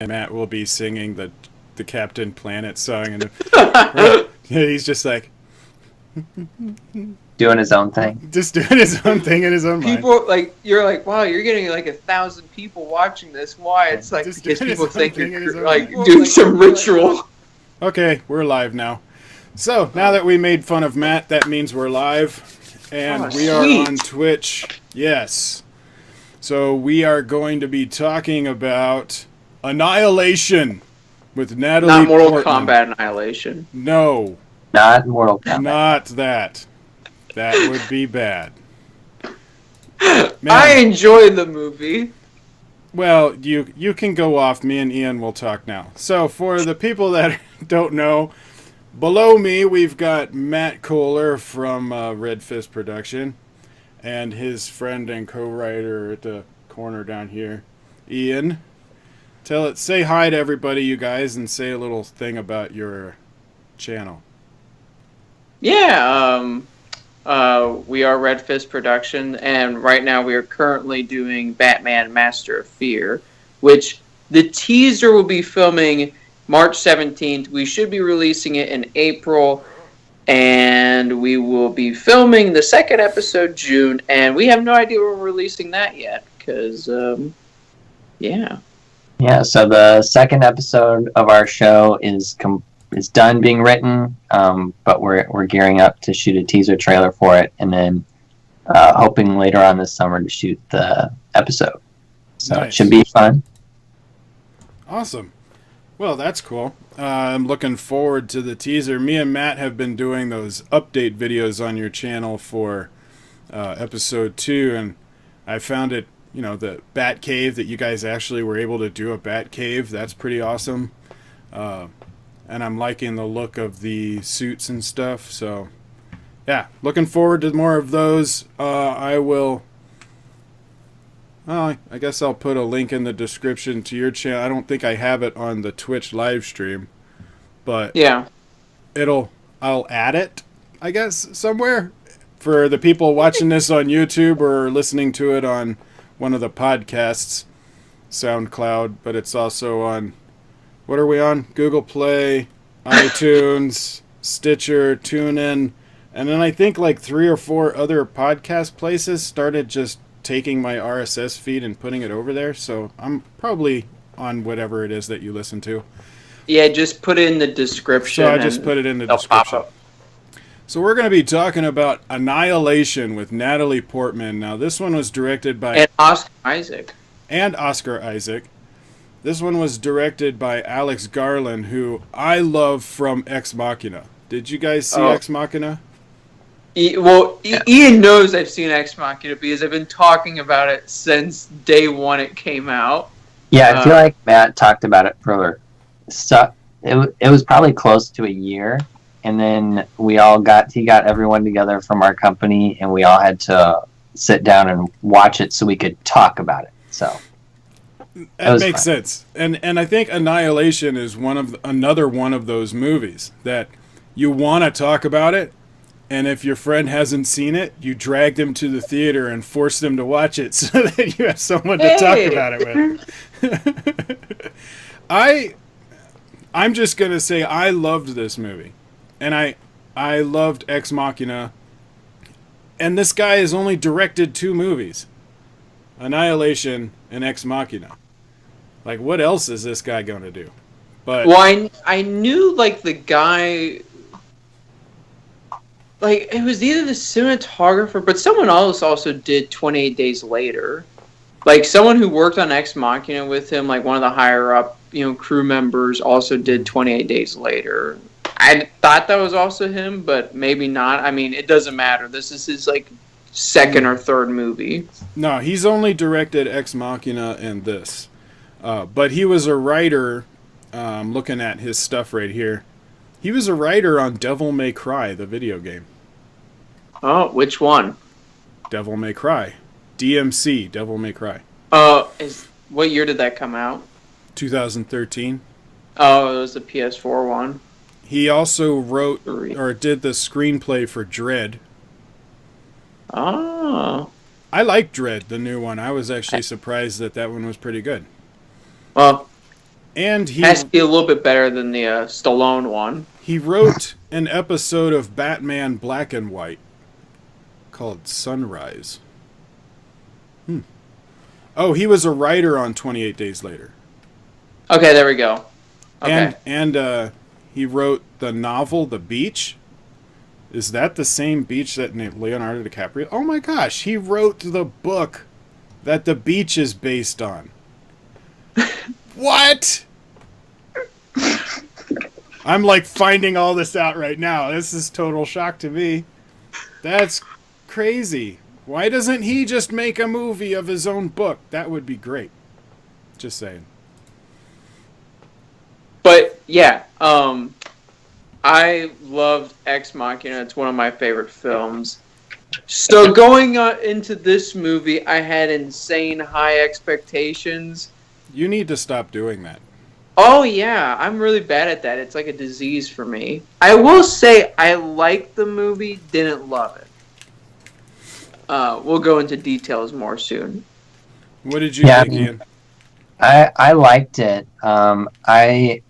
Matt will be singing the Captain Planet song, and he's just like doing his own thing. Just doing his own thing in his own mind. People you're like, wow, you're getting like 1,000 people watching this. Why? It's like just because people think you're like mind. doing some ritual. Okay, we're live now. So now that we made fun of Matt, that means we're live, and we are on Twitch. Yes. So we are going to be talking about Annihilation with Natalie Not Mortal Portman. Kombat Annihilation. No. Not Mortal Kombat. Not that. That would be bad. Man. I enjoy the movie. Well, you can go off. Me and Ian will talk now. So for the people that don't know, below me we've got Matt Kohler from Red Fist Production, and his friend and co-writer at the corner down here, Ian. Say hi to everybody, you guys, and say a little thing about your channel. Yeah, we are Red Fist Production, and right now we are currently doing Batman Master of Fear, which the teaser will be filming March 17th. We should be releasing it in April, and we will be filming the second episode June, and we have no idea when we're releasing that yet, because, yeah. Yeah, so the second episode of our show is done being written, but we're gearing up to shoot a teaser trailer for it, and then hoping later on this summer to shoot the episode. So nice. It should be fun. Awesome. Well, that's cool. I'm looking forward to the teaser. Me and Matt have been doing those update videos on your channel for episode 2, and I found it, the Bat Cave, that you guys actually were able to do a Bat Cave. That's pretty awesome. And I'm liking the look of the suits and stuff. So, yeah, looking forward to more of those. I guess I'll put a link in the description to your channel. I don't think I have it on the Twitch live stream, but yeah, I'll add it, I guess, somewhere for the people watching this on YouTube or listening to it on one of the podcasts, SoundCloud, but it's also on, what are we on? Google Play, iTunes, Stitcher, TuneIn, and then I think like 3 or 4 other podcast places started just taking my RSS feed and putting it over there, so I'm probably on whatever it is that you listen to. Yeah, just put it in the description. So I just put it in the description. So we're going to be talking about Annihilation with Natalie Portman. Now, this one was directed by... And Oscar Isaac. And Oscar Isaac. This one was directed by Alex Garland, who I love from Ex Machina. Did you guys see Ex Machina? Ian knows I've seen Ex Machina because I've been talking about it since day one it came out. Yeah, I feel like Matt talked about it for... It was probably close to a year. And then he got everyone together from our company, and we all had to sit down and watch it so we could talk about it. So that makes sense. And I think Annihilation is another one of those movies that you want to talk about it, and if your friend hasn't seen it, you drag them to the theater and force them to watch it so that you have someone to talk about it with. I'm just going to say I loved this movie. And I loved Ex Machina. And this guy has only directed 2 movies. Annihilation and Ex Machina. Like, what else is this guy going to do? But I knew, like, the guy... Like, it was either the cinematographer, but someone else also did 28 Days Later. Like, someone who worked on Ex Machina with him, like, one of the higher-up, crew members also did 28 Days Later. I thought that was also him, but maybe not. I mean, it doesn't matter. This is his, like, second or third movie. No, he's only directed Ex Machina and this. But he was a writer, looking at his stuff right here. He was a writer on Devil May Cry, the video game. Oh, which one? Devil May Cry. DMC, Devil May Cry. What year did that come out? 2013. Oh, it was the PS4 one. He also wrote or did the screenplay for Dread. Oh. I like Dread, the new one. I was actually surprised that one was pretty good. Well, And has to be a little bit better than the Stallone one. he wrote an episode of Batman Black and White called Sunrise. Oh, he was a writer on 28 Days Later. Okay, there we go. Okay. And he wrote the novel The Beach. Is that the same beach that Leonardo DiCaprio? Oh my gosh, he wrote the book that The Beach is based on. What? I'm like finding all this out right now. This is total shock to me. That's crazy. Why doesn't he just make a movie of his own book? That would be great. Just saying. But yeah, I loved Ex Machina. It's one of my favorite films. So going into this movie, I had insane high expectations. You need to stop doing that. Oh yeah, I'm really bad at that. It's like a disease for me. I will say I liked the movie, didn't love it. We'll go into details more soon. What did you think, Ian? I liked it. I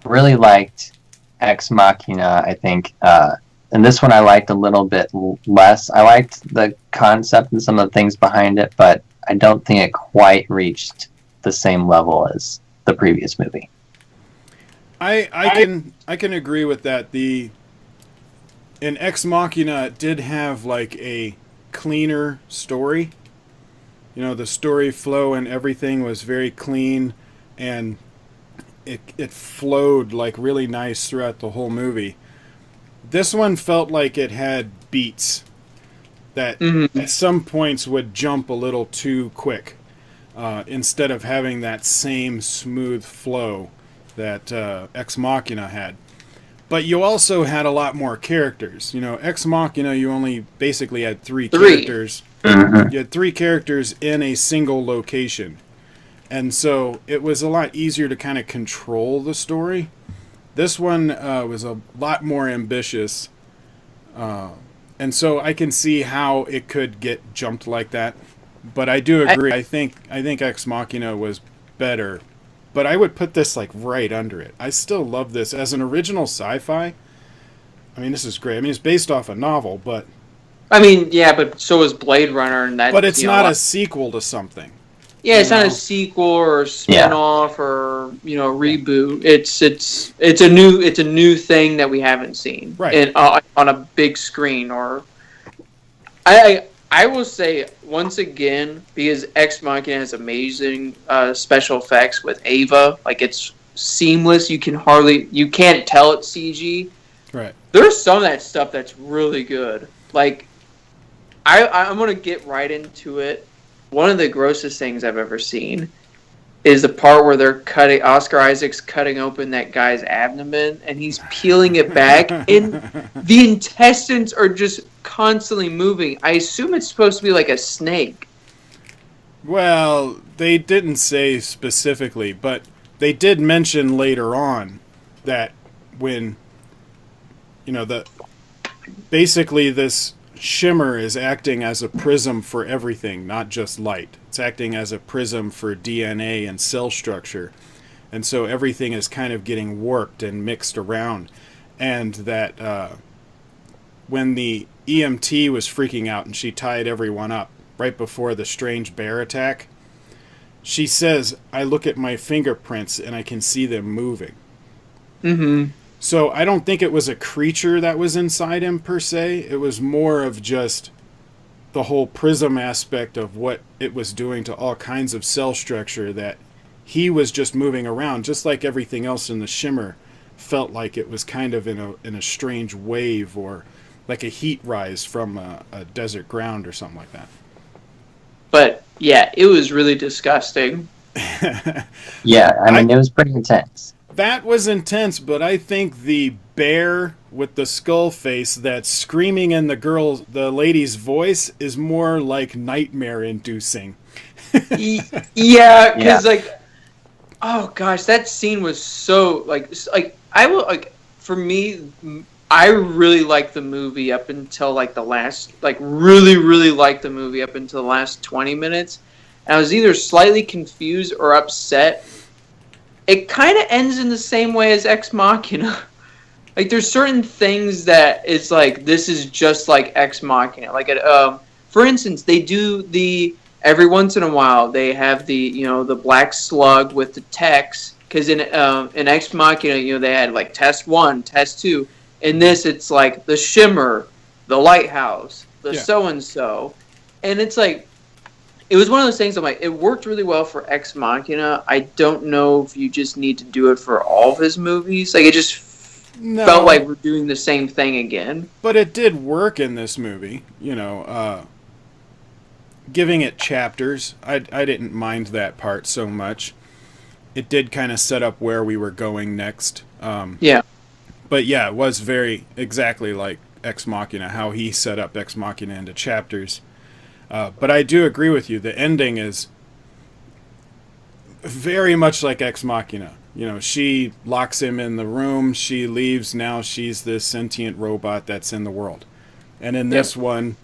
really liked Ex Machina, I think. And this one I liked a little bit less. I liked the concept and some of the things behind it, but I don't think it quite reached the same level as the previous movie. I can agree with that. In Ex Machina, it did have like a cleaner story. You know, the story flow and everything was very clean, and it flowed like really nice throughout the whole movie. This one felt like it had beats that at some points would jump a little too quick, instead of having that same smooth flow that Ex Machina had. But you also had a lot more characters. You know, Ex Machina, you only basically had three characters. You had three characters in a single location. And so it was a lot easier to kind of control the story. This one was a lot more ambitious. And so I can see how it could get jumped like that. But I do agree. I think Ex Machina was better. But I would put this like right under it. I still love this as an original sci-fi. I mean, this is great. I mean, it's based off a novel, but I mean, yeah, but so is Blade Runner, and that. But it's not a sequel to something. Yeah, it's not a sequel or a spin-off or reboot. It's a new thing that we haven't seen, right? On a big screen. Or I will say once again, because Ex Machina has amazing special effects with Ava, like it's seamless. You can't tell it's CG. Right. There's some of that stuff that's really good. Like I'm gonna get right into it. One of the grossest things I've ever seen is the part where they're Oscar Isaac's cutting open that guy's abdomen and he's peeling it back and the intestines are just constantly moving. I assume it's supposed to be like a snake. Well, they didn't say specifically, but they did mention later on that when basically this shimmer is acting as a prism for everything, not just light. It's acting as a prism for DNA and cell structure. And so everything is kind of getting warped and mixed around. And that when the EMT was freaking out and she tied everyone up right before the strange bear attack, she says, I look at my fingerprints and I can see them moving. Mm-hmm. So I don't think it was a creature that was inside him per se. It was more of just the whole prism aspect of what it was doing to all kinds of cell structure, that he was just moving around, just like everything else in the shimmer felt like it was kind of in a strange wave, or like a heat rise from a desert ground or something like that. But yeah, it was really disgusting. Yeah, I mean, it was pretty intense. That was intense, but I think the bear with the skull face that's screaming in the lady's voice is more like nightmare inducing. Yeah, because oh gosh, that scene was so for me, I really liked the movie up until the last, really liked the movie up until the last 20 minutes. And I was either slightly confused or upset it kind of ends in the same way as Ex Machina. Like, there's certain things that it's like, this is just like Ex Machina. Like, for instance, they do every once in a while, they have the black slug with the text. Because in Ex Machina, they had, like, test 1, test 2. In this, it's like the shimmer, the lighthouse, the so-and-so. And it's like, it was one of those things, I'm like, it worked really well for Ex Machina. I don't know if you just need to do it for all of his movies. Like, it just felt like we're doing the same thing again. But it did work in this movie, giving it chapters. I didn't mind that part so much. It did kind of set up where we were going next. Yeah. But yeah, it was very exactly like Ex Machina, how he set up Ex Machina into chapters. But I do agree with you. The ending is very much like Ex Machina. She locks him in the room. She leaves. Now she's this sentient robot that's in the world. And in this one,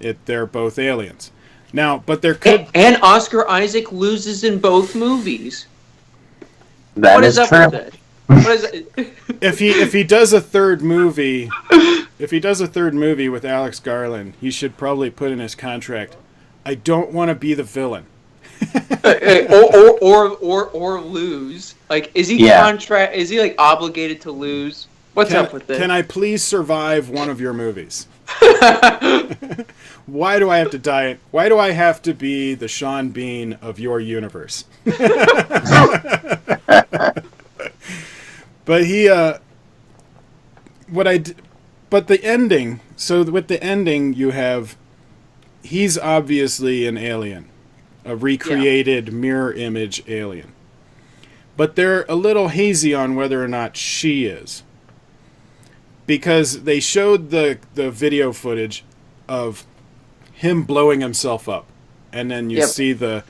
they're both aliens. Now, but there could... And Oscar Isaac loses in both movies. What is true. What is it? If he does a third movie... If he does a third movie with Alex Garland, he should probably put in his contract, I don't want to be the villain. or lose. Like, is he like obligated to lose? What's up with this? Can I please survive one of your movies? Why do I have to die? Why do I have to be the Sean Bean of your universe? But But the ending, so with the ending, you have, he's obviously an alien, a recreated mirror image alien. But they're a little hazy on whether or not she is. Because they showed the video footage of him blowing himself up. And then you see the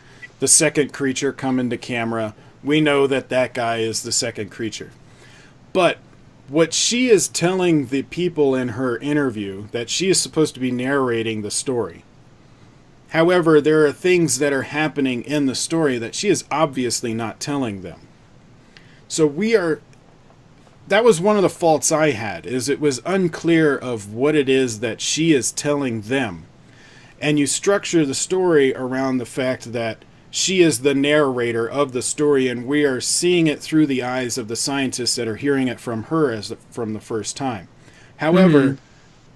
second creature come into camera. We know that guy is the second creature. But what she is telling the people in her interview, that she is supposed to be narrating the story. However, there are things that are happening in the story that she is obviously not telling them. So that was one of the faults I had, is it was unclear of what it is that she is telling them. And you structure the story around the fact that she is the narrator of the story, and we are seeing it through the eyes of the scientists that are hearing it from her from the first time. However,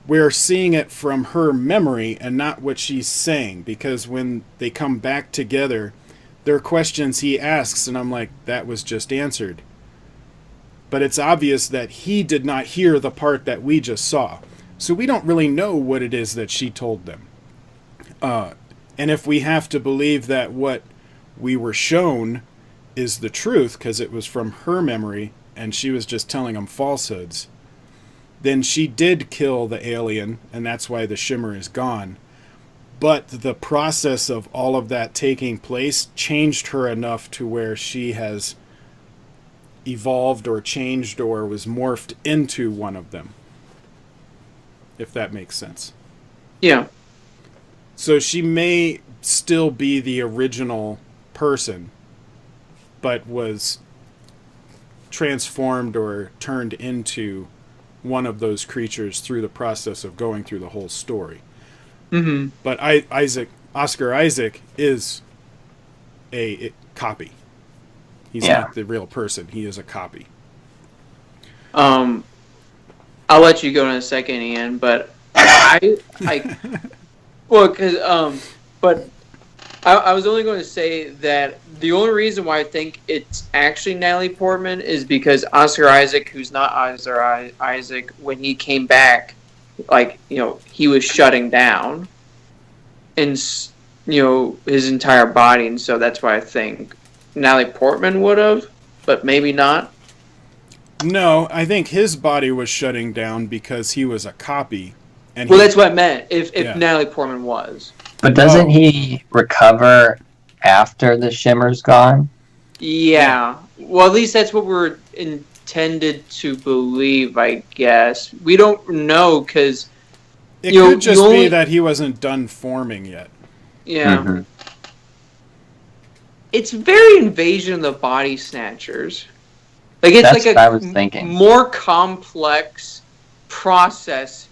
we're seeing it from her memory and not what she's saying, because when they come back together, there are questions he asks, and I'm like, that was just answered. But it's obvious that he did not hear the part that we just saw. So we don't really know what it is that she told them. And if we have to believe that what we were shown is the truth, because it was from her memory and she was just telling them falsehoods, then she did kill the alien, and that's why the shimmer is gone. But the process of all of that taking place changed her enough to where she has evolved or changed or was morphed into one of them. If that makes sense. Yeah. So she may still be the original person, but was transformed or turned into one of those creatures through the process of going through the whole story. Mm-hmm. But Oscar Isaac is a copy. He's not the real person. He is a copy. I'll let you go in a second, Ian, but I was only going to say that the only reason why I think it's actually Natalie Portman is because Oscar Isaac, who's not Oscar Isaac, when he came back, he was shutting down, and his entire body, and so that's why I think Natalie Portman would have, but maybe not. No, I think his body was shutting down because he was a copy. And that's what I meant, if Natalie Portman was. But doesn't he recover after the shimmer's gone? Yeah. Well, at least that's what we're intended to believe, I guess. We don't know, because... It could just be that he wasn't done forming yet. Yeah. Mm-hmm. it's very Invasion of the Body Snatchers. Like it's That's like what I was thinking. more complex process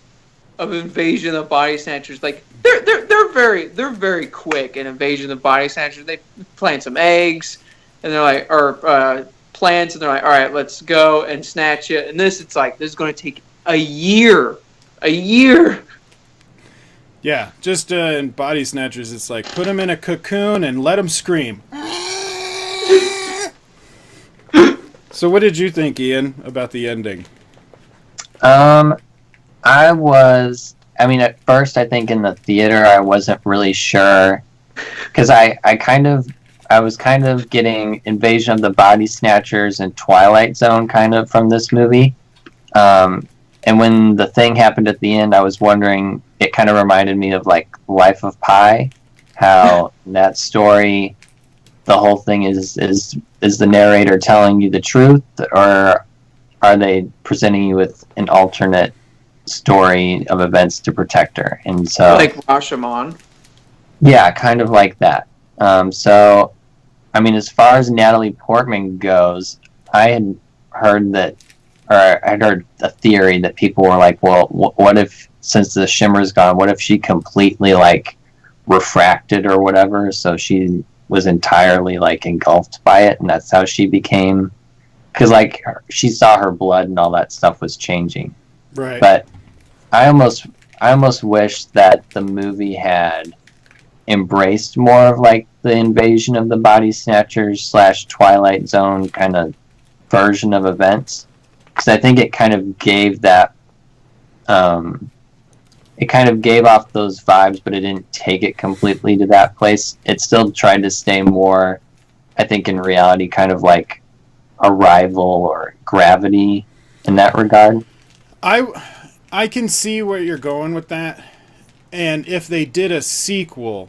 of Invasion of the Body Snatchers. Like they're very quick in Invasion of the Body Snatchers. They plant some eggs and they're like, or plants, and they're like, all right, let's go and snatch it. And this, it's like, this is going to take a year. Yeah, just in Body Snatchers, it's like, put them in a cocoon and let them scream. So what did you think, Ian, about the ending? I mean, at first, I think in the theater, I wasn't really sure, because I was kind of getting Invasion of the Body Snatchers and Twilight Zone kind of from this movie. And when the thing happened at the end, I was wondering, it kind of reminded me of like Life of Pi, how that story, the whole thing is the narrator telling you the truth, or are they presenting you with an alternate story of events to protect her? And so, like Rashomon. Yeah, kind of like that. So, I mean, as far as Natalie Portman goes, I had heard a theory that people were like, well, what if, since the shimmer's gone, what if she completely, like, refracted or whatever, so she was entirely, like, engulfed by it, and that's how she became... Because, like, she saw her blood and all that stuff was changing. Right. But I almost wish that the movie had embraced more of like the Invasion of the Body Snatchers / Twilight Zone kind of version of events, because I think it kind of gave that it kind of gave off those vibes, but it didn't take it completely to that place. It still tried to stay more, I think, in reality, kind of like Arrival or Gravity in that regard. I can see where you're going with that. And if they did a sequel,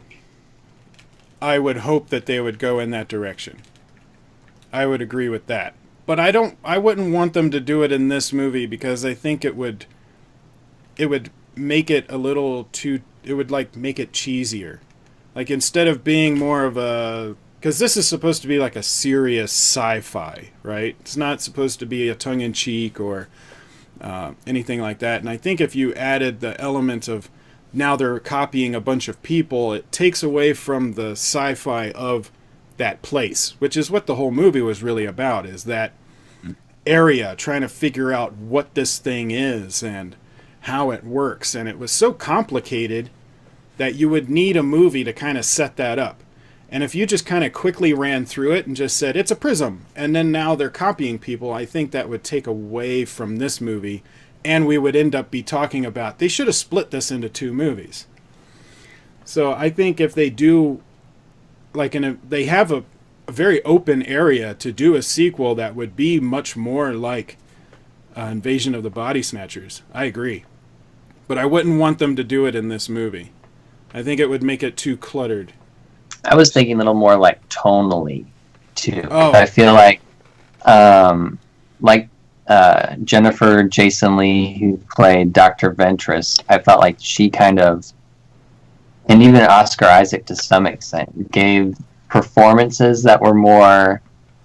I would hope that they would go in that direction. I would agree with that. But I wouldn't want them to do it in this movie, because I think it would make it a little too, it would like make it cheesier. Like, instead of being more of a, because this is supposed to be like a serious sci-fi, right? It's not supposed to be a tongue-in-cheek or anything like that. And I think if you added the element of, now they're copying a bunch of people, it takes away from the sci-fi of that place, which is what the whole movie was really about, is that area, trying to figure out what this thing is and how it works. And it was so complicated that you would need a movie to kind of set that up. And if you just kind of quickly ran through it and just said, it's a prism, and then now they're copying people, I think that would take away from this movie. And we would end up be talking about, they should have split this into 2 movies. So I think if they do, like, they have a very open area to do a sequel that would be much more like Invasion of the Body Snatchers. I agree. But I wouldn't want them to do it in this movie. I think it would make it too cluttered. I was thinking a little more like tonally, too. Oh. I feel like Jennifer Jason Leigh, who played Dr. Ventress, I felt like she kind of, and even Oscar Isaac to some extent, gave performances that were more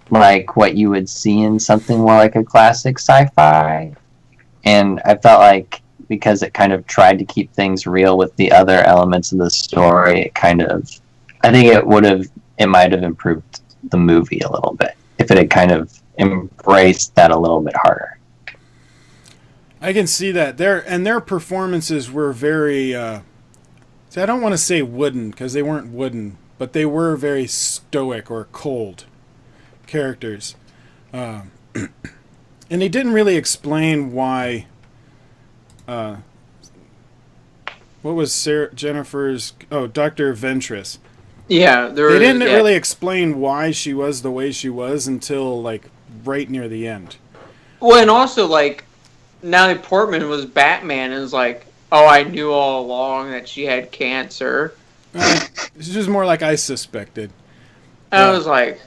like what you would see in something more like a classic sci-fi. And I felt like, because it kind of tried to keep things real with the other elements of the story, it kind of, I think it might have improved the movie a little bit if it had kind of embraced that a little bit harder. I can see that. Their performances were very, I don't want to say wooden, because they weren't wooden, but they were very stoic or cold characters. And they didn't really explain why, what was Jennifer's, Dr. Ventress. Yeah, they didn't really explain why she was the way she was until, like, right near the end. Well, and also, like, Natalie Portman was Batman, and was like, oh, I knew all along that she had cancer. This is more like I suspected. And I was like,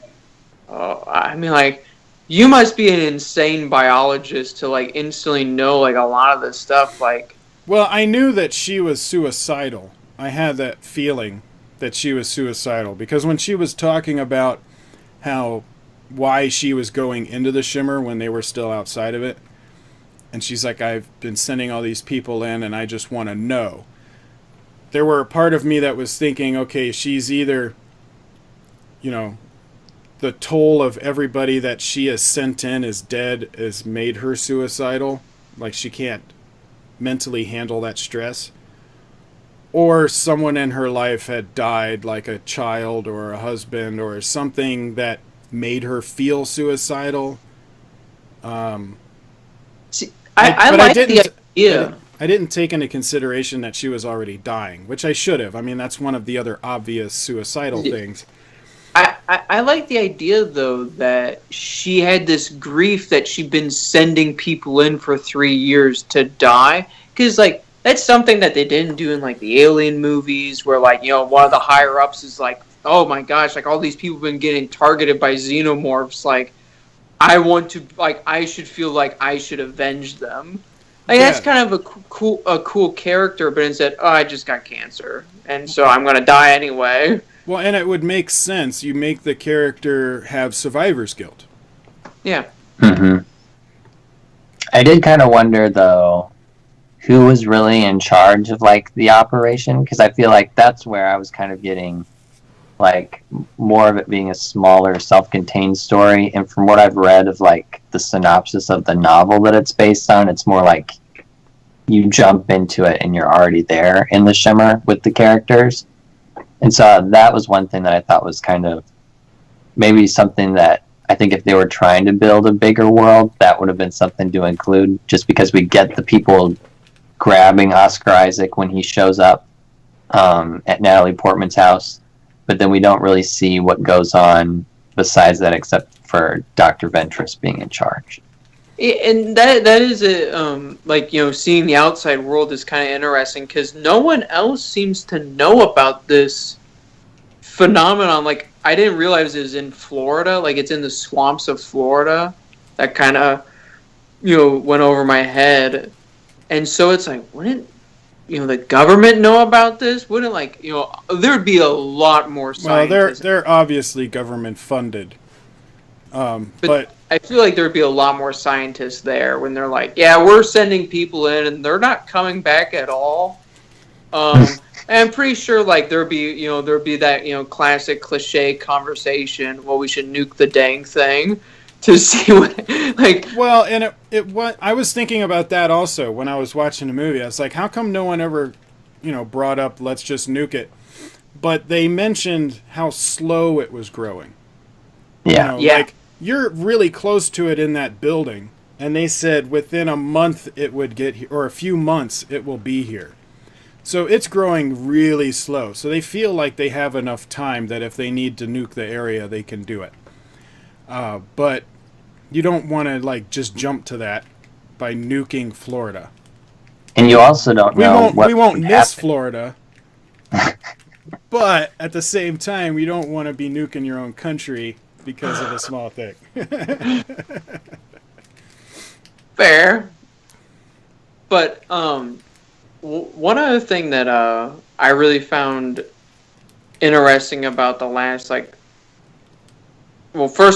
oh, I mean, like, you must be an insane biologist to, like, instantly know, like, a lot of this stuff, like... Well, I knew that she was suicidal. I had that feeling that she was suicidal, because when she was talking about why she was going into the Shimmer when they were still outside of it. And she's like, I've been sending all these people in and I just want to know. There were a part of me that was thinking, okay, she's either, the toll of everybody that she has sent in is dead has made her suicidal. Like she can't mentally handle that stress. Or someone in her life had died, like a child or a husband or something that made her feel suicidal. See, I like the idea. I didn't take into consideration that she was already dying, which I should have. I mean, that's one of the other obvious suicidal things. I like the idea, though, that she had this grief that she'd been sending people in for 3 years to die. Because, like, that's something that they didn't do in, like, the Alien movies, where, like, one of the higher-ups is like, oh my gosh, like, all these people have been getting targeted by xenomorphs, like, I should feel like I should avenge them. Like, that's kind of a cool character, but instead, I just got cancer, and so I'm gonna die anyway. Well, and it would make sense. You make the character have survivor's guilt. Yeah. Mm-hmm. I did kind of wonder, though, who was really in charge of, like, the operation, because I feel like that's where I was kind of getting, like, more of it being a smaller, self-contained story, and from what I've read of, like, the synopsis of the novel that it's based on, it's more like you jump into it and you're already there in the Shimmer with the characters. And so that was one thing that I thought was kind of maybe something that I think if they were trying to build a bigger world, that would have been something to include, just because we get the people grabbing Oscar Isaac when he shows up at Natalie Portman's house, but then we don't really see what goes on besides that, except for Dr. Ventress being in charge. And that is seeing the outside world is kind of interesting, because no one else seems to know about this phenomenon. Like, I didn't realize it was in Florida. Like, it's in the swamps of Florida. That kind of, went over my head. And so it's like, wouldn't, the government know about this? Wouldn't, there'd be a lot more scientists. Well, they're obviously government funded. But I feel like there'd be a lot more scientists there when they're like, yeah, we're sending people in and they're not coming back at all. And I'm pretty sure, like, there'd be that, classic cliche conversation, well, we should nuke the dang thing to see what, like... Well, and I was thinking about that also when I was watching the movie. I was like, how come no one ever, brought up, let's just nuke it? But they mentioned how slow it was growing. Yeah. Like, you're really close to it in that building, and they said within a month it would get here, or a few months it will be here. So it's growing really slow. So they feel like they have enough time that if they need to nuke the area, they can do it. But you don't want to, like, just jump to that by nuking Florida. And you also don't know we won't miss Florida. But at the same time, you don't want to be nuking your own country because of a small thing. Fair. But one other thing that I really found interesting about the last, first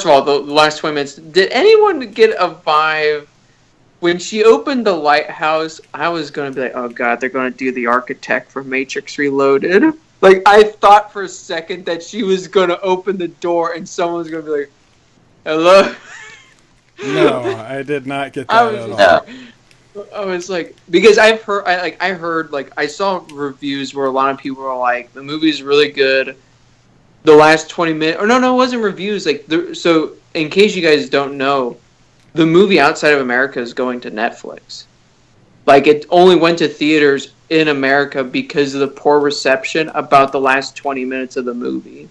of all, the last 20 minutes, did anyone get a vibe when she opened the lighthouse? I was going to be like, oh god, they're going to do the architect from Matrix Reloaded. Like, I thought for a second that she was going to open the door and someone was going to be like, hello? No, I did not get that at all. I was like, because I saw reviews where a lot of people were like, the movie's really good. The last 20 minutes, or no, it wasn't reviews. So in case you guys don't know, the movie outside of America is going to Netflix. Like, it only went to theaters in America because of the poor reception about the last 20 minutes of the movie.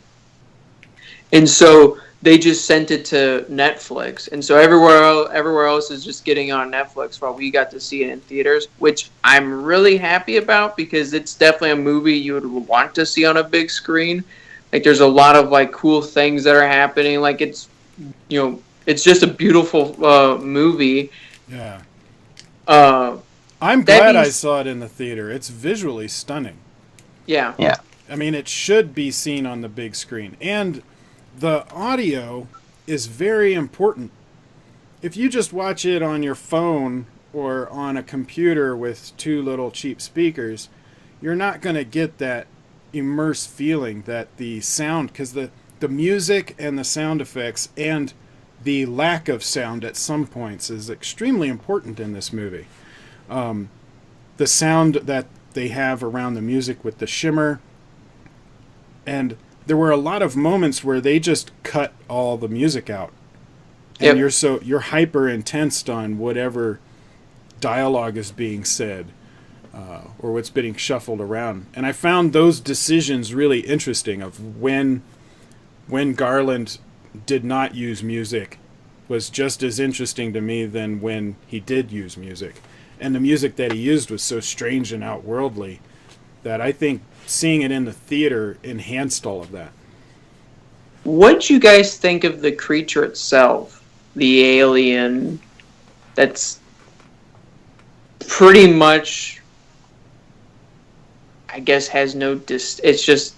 And so they just sent it to Netflix. And so everywhere else is just getting on Netflix while we got to see it in theaters, which I'm really happy about because it's definitely a movie you would want to see on a big screen. Like, there's a lot of, like, cool things that are happening. Like, it's just a beautiful movie. Yeah. I'm glad I saw it in the theater. It's visually stunning. Yeah. Yeah. I mean, it should be seen on the big screen. And the audio is very important. If you just watch it on your phone or on a computer with two little cheap speakers, you're not going to get that immersed feeling that the sound, because the music and the sound effects and the lack of sound at some points is extremely important in this movie. The sound that they have around the music with the shimmer, and there were a lot of moments where they just cut all the music out, and you're hyper intensed on whatever dialogue is being said, or what's being shuffled around. And I found those decisions really interesting, of when Garland did not use music was just as interesting to me than when he did use music. And the music that he used was so strange and outworldly that I think seeing it in the theater enhanced all of that. What'd you guys think of the creature itself? The alien that's pretty much, I guess, has no it's just,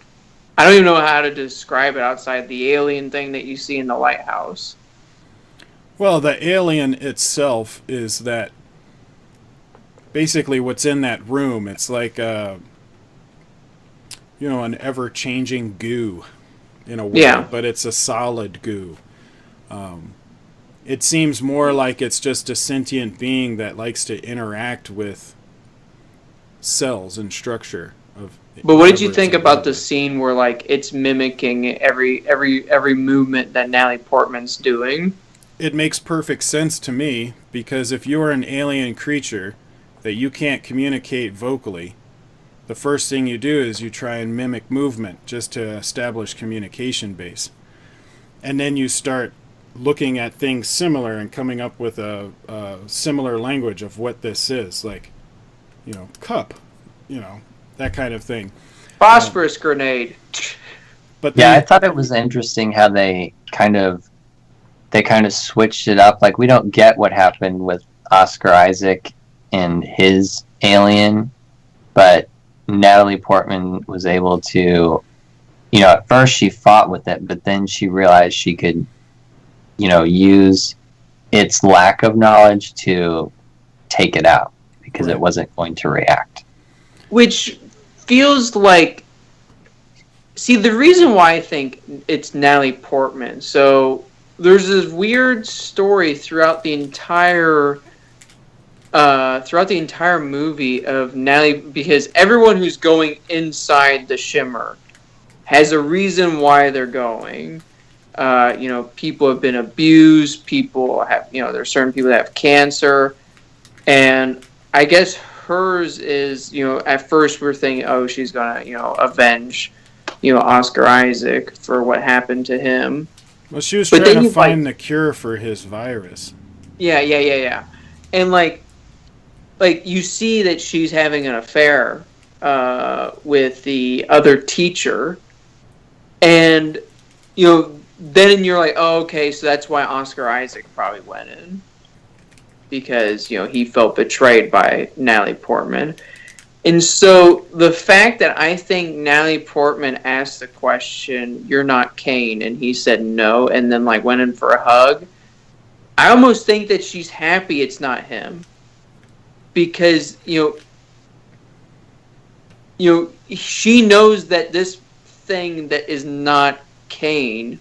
I don't even know how to describe it outside the alien thing that you see in the lighthouse. Well, the alien itself is that basically what's in that room. It's like an ever-changing goo in a way, but it's a solid goo. It seems more like it's just a sentient being that likes to interact with cells and structure of. But what did you think about the scene where, like, it's mimicking every movement that Natalie Portman's doing? It makes perfect sense to me, because if you're an alien creature that you can't communicate vocally, the first thing you do is you try and mimic movement just to establish communication base. And then you start looking at things similar and coming up with a similar language of what this is, like, cup, that kind of thing. Phosphorus grenade. But I thought it was interesting how they kind of switched it up. Like, we don't get what happened with Oscar Isaac and his alien, but Natalie Portman was able to, at first she fought with it, but then she realized she could, use its lack of knowledge to take it out, because it wasn't going to react. Which feels like, see, the reason why I think it's Natalie Portman, so there's this weird story throughout the entire movie of Natalie, because everyone who's going inside the shimmer has a reason why they're going. People have been abused, people have, there's certain people that have cancer, and I guess hers is, at first we're thinking, oh, she's gonna, avenge, Oscar Isaac for what happened to him. Well, she was trying to find the cure for his virus. Yeah. And, like, you see that she's having an affair with the other teacher. And, then you're like, oh, okay, so that's why Oscar Isaac probably went in. Because, he felt betrayed by Natalie Portman. And so the fact that I think Natalie Portman asked the question, "You're not Kane," and he said no, and then, like, went in for a hug, I almost think that she's happy it's not him. Because, she knows that this thing that is not Kane,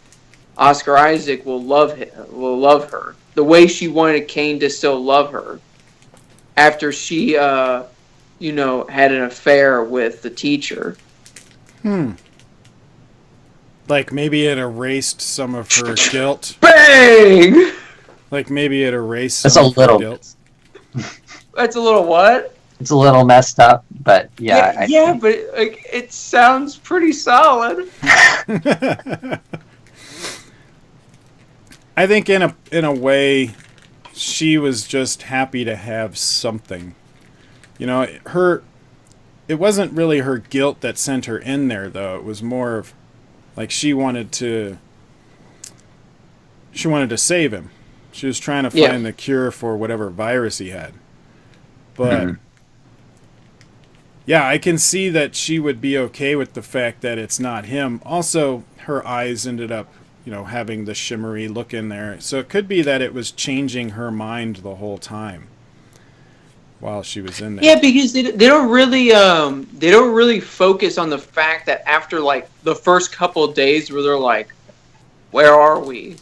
Oscar Isaac, will love her. The way she wanted Kane to still love her. After she, had an affair with the teacher. Like, maybe it erased some of her guilt. Bang! Like, maybe it erased some of her guilt. That's a little what? It's a little messed up, but yeah. But it sounds pretty solid. I think in a way, she was just happy to have something. It wasn't really her guilt that sent her in there, though. It was more of, like, she wanted to save him. She was trying to find the cure for whatever virus he had. But yeah, I can see that she would be okay with the fact that it's not him. Also, her eyes ended up, having the shimmery look in there. So it could be that it was changing her mind the whole time while she was in there. Yeah, because they don't really focus on the fact that after like the first couple of days where they're like, where are we?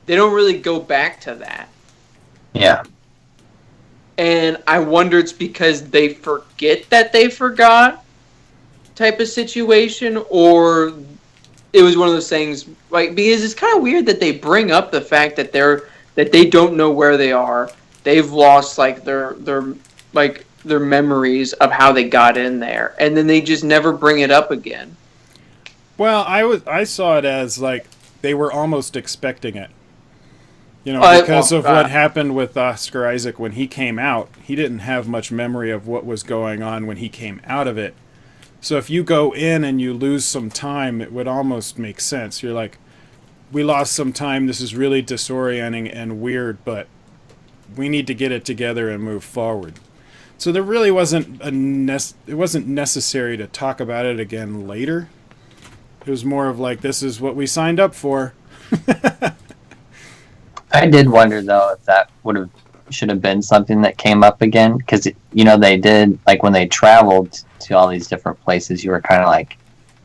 They don't really go back to that. Yeah. And I wonder it's because they forget that they forgot type of situation, or it was one of those things, like, because it's kind of weird that they bring up the fact that they don't know where they are. They've lost like their memories of how they got in there, and then they just never bring it up again. Well, I saw it as like they were almost expecting it. Because of what happened with Oscar Isaac when he came out. He didn't have much memory of what was going on when he came out of it. So if you go in and you lose some time, it would almost make sense. You're like, we lost some time, this is really disorienting and weird, but we need to get it together and move forward. So there really wasn't it wasn't necessary to talk about it again later. It was more of like, this is what we signed up for. I did wonder though if that should have been something that came up again, because they did, like, when they traveled to all these different places, you were kind of like,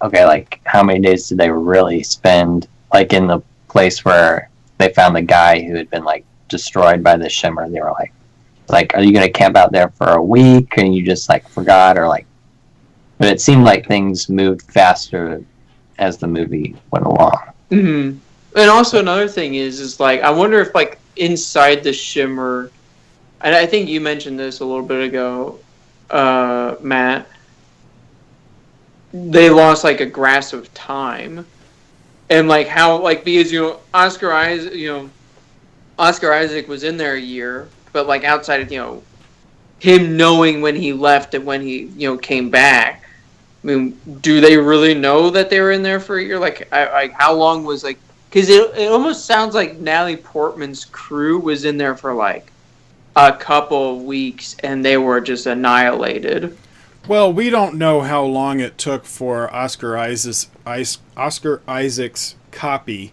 okay, like, how many days did they really spend, like, in the place where they found the guy who had been like destroyed by the shimmer? They were like, are you gonna camp out there for a week, and you just like forgot, or like? But it seemed like things moved faster as the movie went along. Mm-hmm. And also another thing is like, I wonder if like inside the shimmer, and I think you mentioned this a little bit ago, Matt, they lost like a grasp of time, and like how, like, because Oscar Isaac was in there a year, but like outside of him knowing when he left and when he came back. I mean, do they really know that they were in there for a year? Like, how long was like? Because it almost sounds like Natalie Portman's crew was in there for like a couple of weeks and they were just annihilated. Well, we don't know how long it took for Oscar Isaac's copy,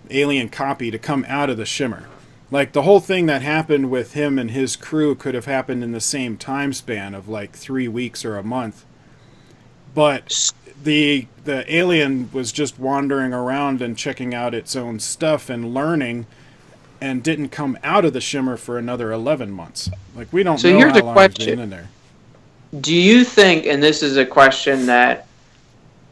alien copy, to come out of the shimmer. Like, the whole thing that happened with him and his crew could have happened in the same time span of like 3 weeks or a month. But the alien was just wandering around and checking out its own stuff and learning, and didn't come out of the shimmer for another 11 months. Like, we don't know how long it's been in there. Do you think, and this is a question that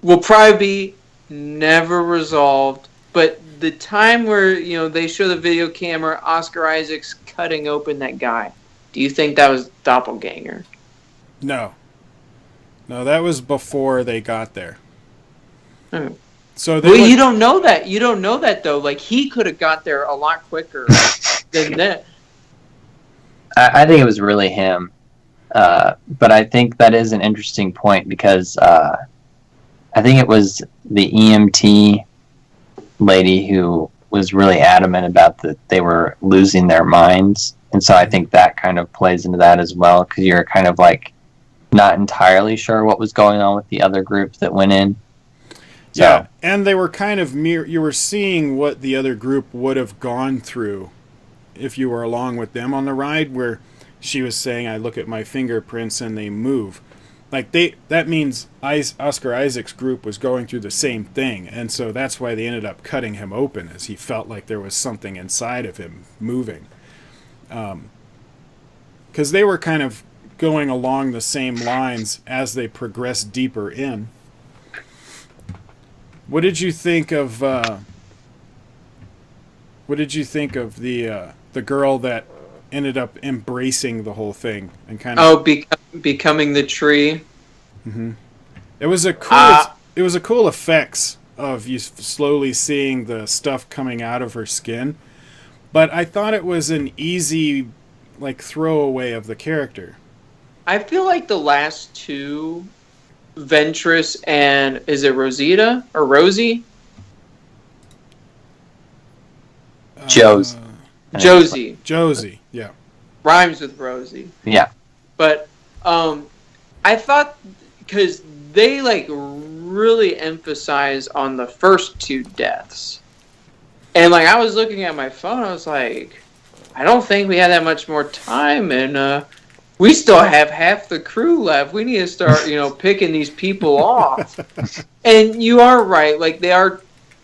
will probably be never resolved, but the time where they show the video camera, Oscar Isaac's cutting open that guy, do you think that was Doppelganger? No, that was before they got there. Oh. So you don't know that. You don't know that though. Like, he could have got there a lot quicker than that. I think it was really him, but I think that is an interesting point, because I think it was the EMT lady who was really adamant about that they were losing their minds, and so I think that kind of plays into that as well, because you're kind of like not entirely sure what was going on with the other group that went in. So. Yeah, and they were kind of you were seeing what the other group would have gone through if you were along with them on the ride, where she was saying, I look at my fingerprints and they move. Like, that means Oscar Isaac's group was going through the same thing, and so that's why they ended up cutting him open, as he felt like there was something inside of him moving. Because they were kind of going along the same lines as they progressed deeper in. What did you think of the girl that ended up embracing the whole thing and kind of becoming the tree? Mm-hmm. It was a cool effects of you slowly seeing the stuff coming out of her skin, but I thought it was an easy like throwaway of the character. I feel like the last two, Ventress and, is it Rosita or Rosie? Josie, yeah. Rhymes with Rosie. Yeah. But I thought, because they like really emphasize on the first two deaths, And like I was looking at my phone, I was like, I don't think we had that much more time, and we still have half the crew left. We need to start, picking these people off. And you are right. Like they are,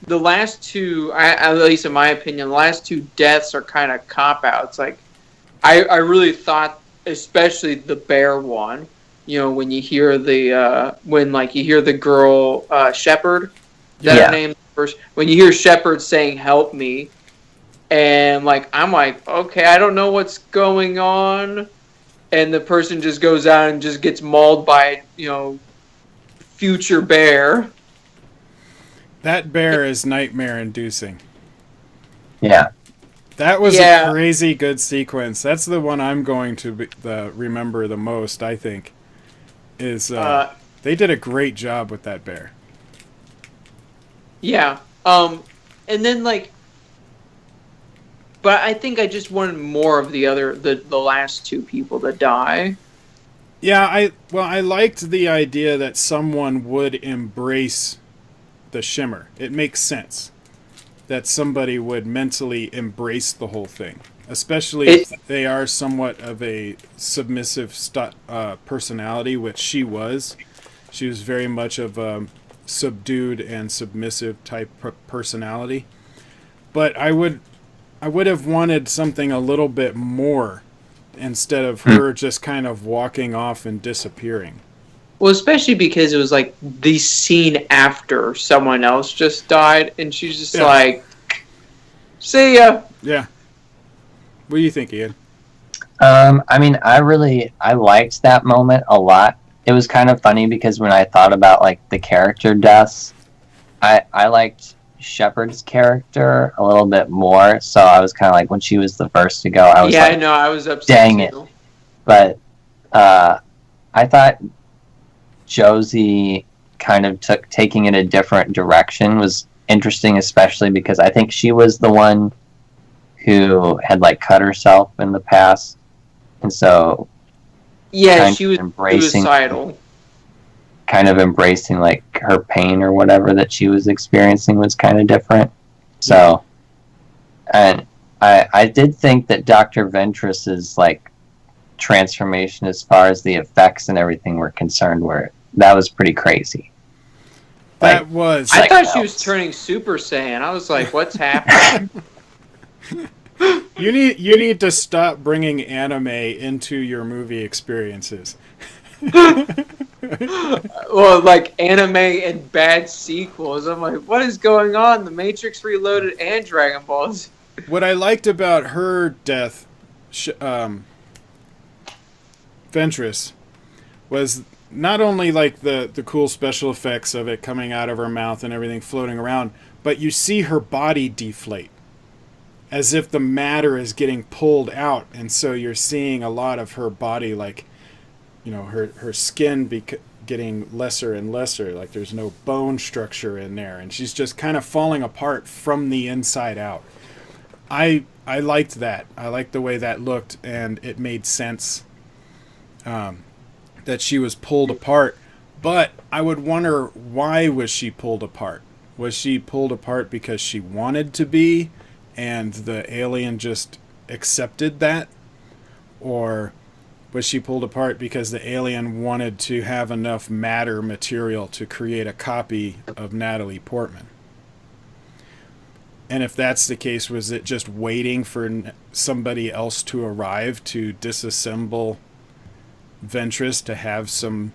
the last two, at least in my opinion, the last two deaths are kind of cop outs. Like I really thought, especially the bear one. When you hear the girl Shepherd, is that her name? First, when you hear Shepherd saying "Help me," and I'm like, okay, I don't know what's going on, and the person just goes out and just gets mauled by future bear. That bear is nightmare-inducing. Yeah. That was a crazy good sequence. That's the one I'm going to remember the most, I think. They did a great job with that bear. Yeah. And then but I think I just wanted more of the last two people to die. Yeah, I liked the idea that someone would embrace the shimmer. It makes sense that somebody would mentally embrace the whole thing, especially if they are somewhat of a submissive personality, which she was. She was very much of a subdued and submissive type personality. But I would have wanted something a little bit more instead of her just kind of walking off and disappearing. Well, especially because it was the scene after someone else just died, and she's just like, see ya. Yeah. What do you think, Ian? I mean, I liked that moment a lot. It was kind of funny because when I thought about the character deaths, I liked Shepard's character a little bit more. So I was kind of when she was the first to go, I was I know, I was upset. Dang too. It! But I thought Josie kind of taking it a different direction was interesting, especially because I think she was the one who had cut herself in the past, and so she was suicidal. Kind of embracing her pain or whatever that she was experiencing was kind of different. So, and I did think that Dr. Ventress's transformation as far as the effects and everything were concerned that was pretty crazy. That was. I thought she was turning Super Saiyan. I was like, what's happening? You need to stop bringing anime into your movie experiences. Well, anime and bad sequels. I'm like, what is going on? The Matrix Reloaded and Dragon Balls. What I liked about her death, Ventress, was not only the cool special effects of it coming out of her mouth and everything floating around, but you see her body deflate as if the matter is getting pulled out, and so you're seeing a lot of her body her skin getting lesser and lesser, there's no bone structure in there, and she's just kind of falling apart from the inside out. I liked that. I liked the way that looked, and it made sense that she was pulled apart. But I would wonder, why was she pulled apart? Was she pulled apart because she wanted to be, and the alien just accepted that? Or was she pulled apart because the alien wanted to have enough matter material to create a copy of Natalie Portman? And if that's the case, was it just waiting for somebody else to arrive to disassemble Ventress to have some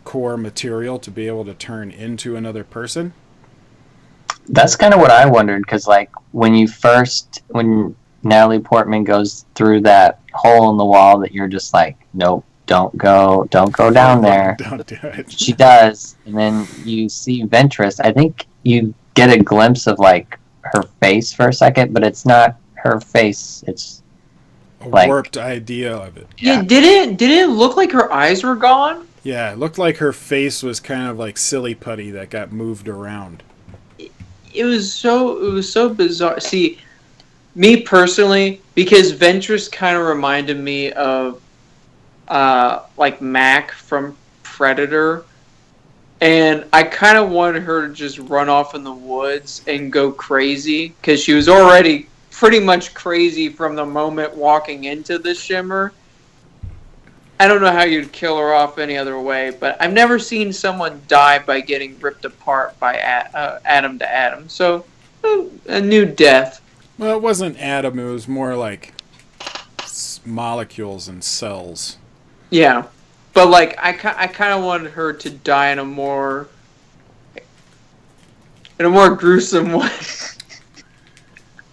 core material to be able to turn into another person? That's kind of what I wondered, because when Natalie Portman goes through that hole in the wall that you're just nope, don't go down there. Don't do it. She does, and then you see Ventress. I think you get a glimpse of her face for a second, but it's not her face. It's a warped idea of it. Yeah, did it look like her eyes were gone? Yeah, it looked like her face was kind of silly putty that got moved around. It was so bizarre. See, me personally, because Ventress kind of reminded me of Mac from Predator. And I kind of wanted her to just run off in the woods and go crazy, because she was already pretty much crazy from the moment walking into the shimmer. I don't know how you'd kill her off any other way, but I've never seen someone die by getting ripped apart by atom to atom. So, a new death. Well, it wasn't atom. It was more like molecules and cells. Yeah. But, like, I kind of wanted her to die in a more gruesome way.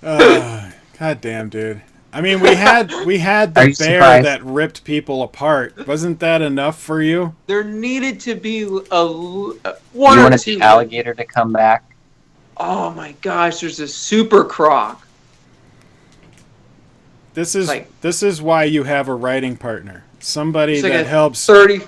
God damn, dude. I mean, we had the bear surprised? that ripped people apart. Wasn't that enough for you? There needed to be one You or wanted two. the alligator to come back? Oh my gosh! There's a super croc. This is why you have a writing partner. Somebody Like that helps 30.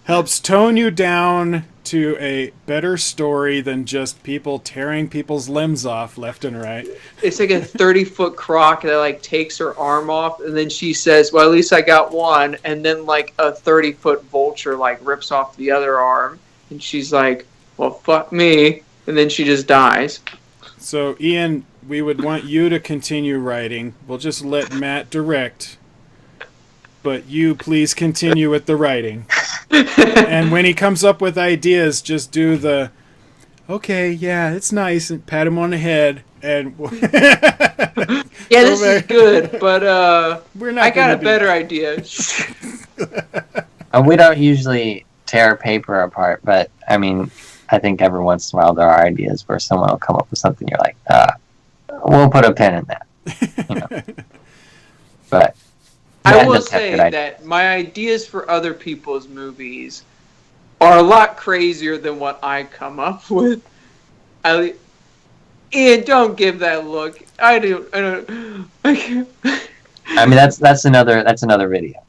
helps tone you down to a better story than just people tearing people's limbs off left and right. It's like a 30-foot croc that like takes her arm off, and then she says, "Well, at least I got one." And then like a 30-foot vulture like rips off the other arm, and she's like, "Well, fuck me," and then she just dies. So, Ian, we would want you to continue writing. We'll just let Matt direct. But you please continue with the writing. And when he comes up with ideas, just do the, okay, yeah, it's nice, and pat him on the head. And Yeah, this is good, but I got a better idea. We don't usually tear paper apart, but I mean, I think every once in a while there are ideas where someone will come up with something you're like, we'll put a pin in that. You know? But I will say that my ideas for other people's movies are a lot crazier than what I come up with. Ian, don't give that look. I don't. I mean, that's another video.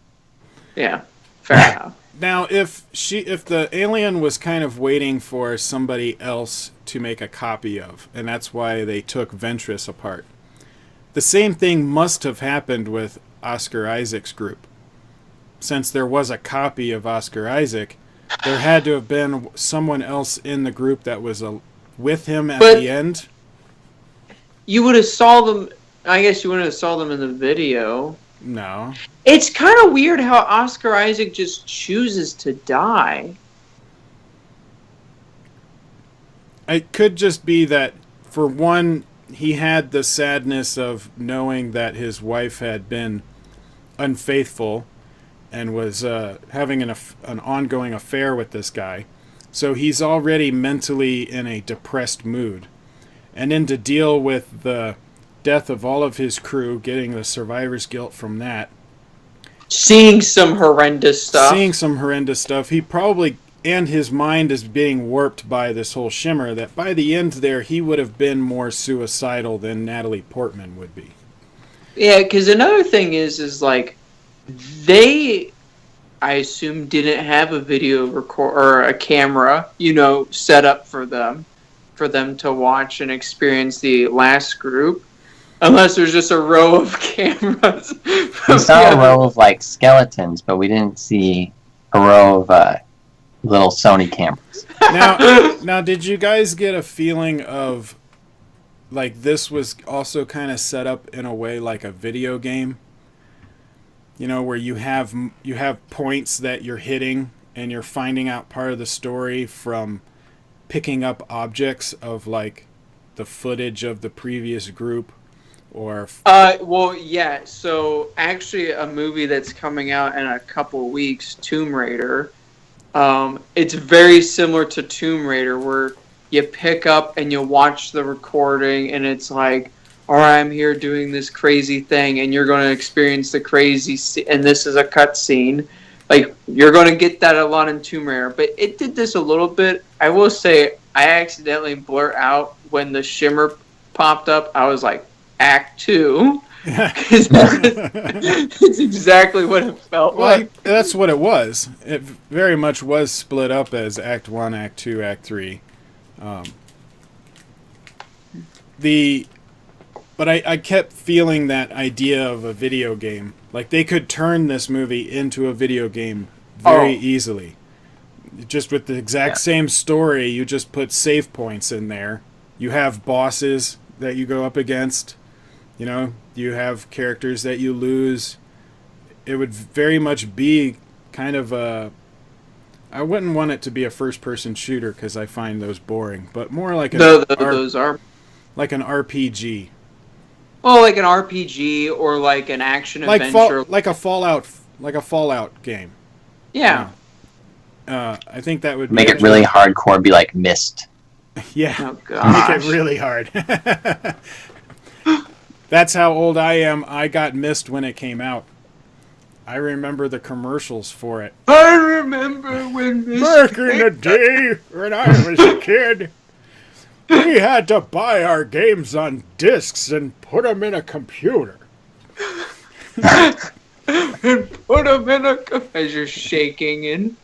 Yeah, fair enough. Now, if the alien was kind of waiting for somebody else to make a copy of, and that's why they took Ventress apart, the same thing must have happened with Oscar Isaac's group. Since there was a copy of Oscar Isaac, there had to have been someone else in the group that was with him at the end. You would have saw them. I guess you wouldn't have saw them in the video. No. It's kind of weird how Oscar Isaac just chooses to die. It could just be that, for one, he had the sadness of knowing that his wife had been unfaithful and was having an ongoing affair with this guy. So he's already mentally in a depressed mood. And then to deal with the death of all of his crew, getting the survivor's guilt from that. Seeing some horrendous stuff. He probably, and his mind is being warped by this whole shimmer, that by the end there he would have been more suicidal than Natalie Portman would be. Yeah, because another thing is like, they, I assume, didn't have a video record or a camera, set up for them to watch and experience the last group, unless there's just a row of cameras. We saw a row of like skeletons, but we didn't see a row of little Sony cameras. Now, did you guys get a feeling of like this was also kind of set up in a way like a video game? Where you have points that you're hitting and you're finding out part of the story from picking up objects of like the footage of the previous group, or well, yeah. So actually, a movie that's coming out in a couple weeks, Tomb Raider. It's very similar to Tomb Raider, where you pick up and you watch the recording, and it's like, all right, I'm here doing this crazy thing, and you're going to experience the crazy, and this is a cutscene. Like, you're going to get that a lot in Tomb Raider, but it did this a little bit. I will say, I accidentally blurt out when the shimmer popped up. I was like, Act 2. It's exactly what it felt like. That's what it was. It very much was split up as Act 1, Act 2, Act 3. But I kept feeling that idea of a video game. Like, they could turn this movie into a video game very easily. Just with the exact same story, you just put save points in there. You have bosses that you go up against. You know, you have characters that you lose. It would very much be kind of a... I wouldn't want it to be a first-person shooter because I find those boring, but more like those are like an RPG. well, like an RPG or like an action adventure, like a Fallout game. Yeah. I think that would make it really hardcore. Be like Myst. Yeah. Oh gosh. Make it really hard. That's how old I am. I got Myst when it came out. I remember the commercials for it. I remember when Back in the day when I was a kid, we had to buy our games on discs and put them in a computer. and put them in a as you're shaking and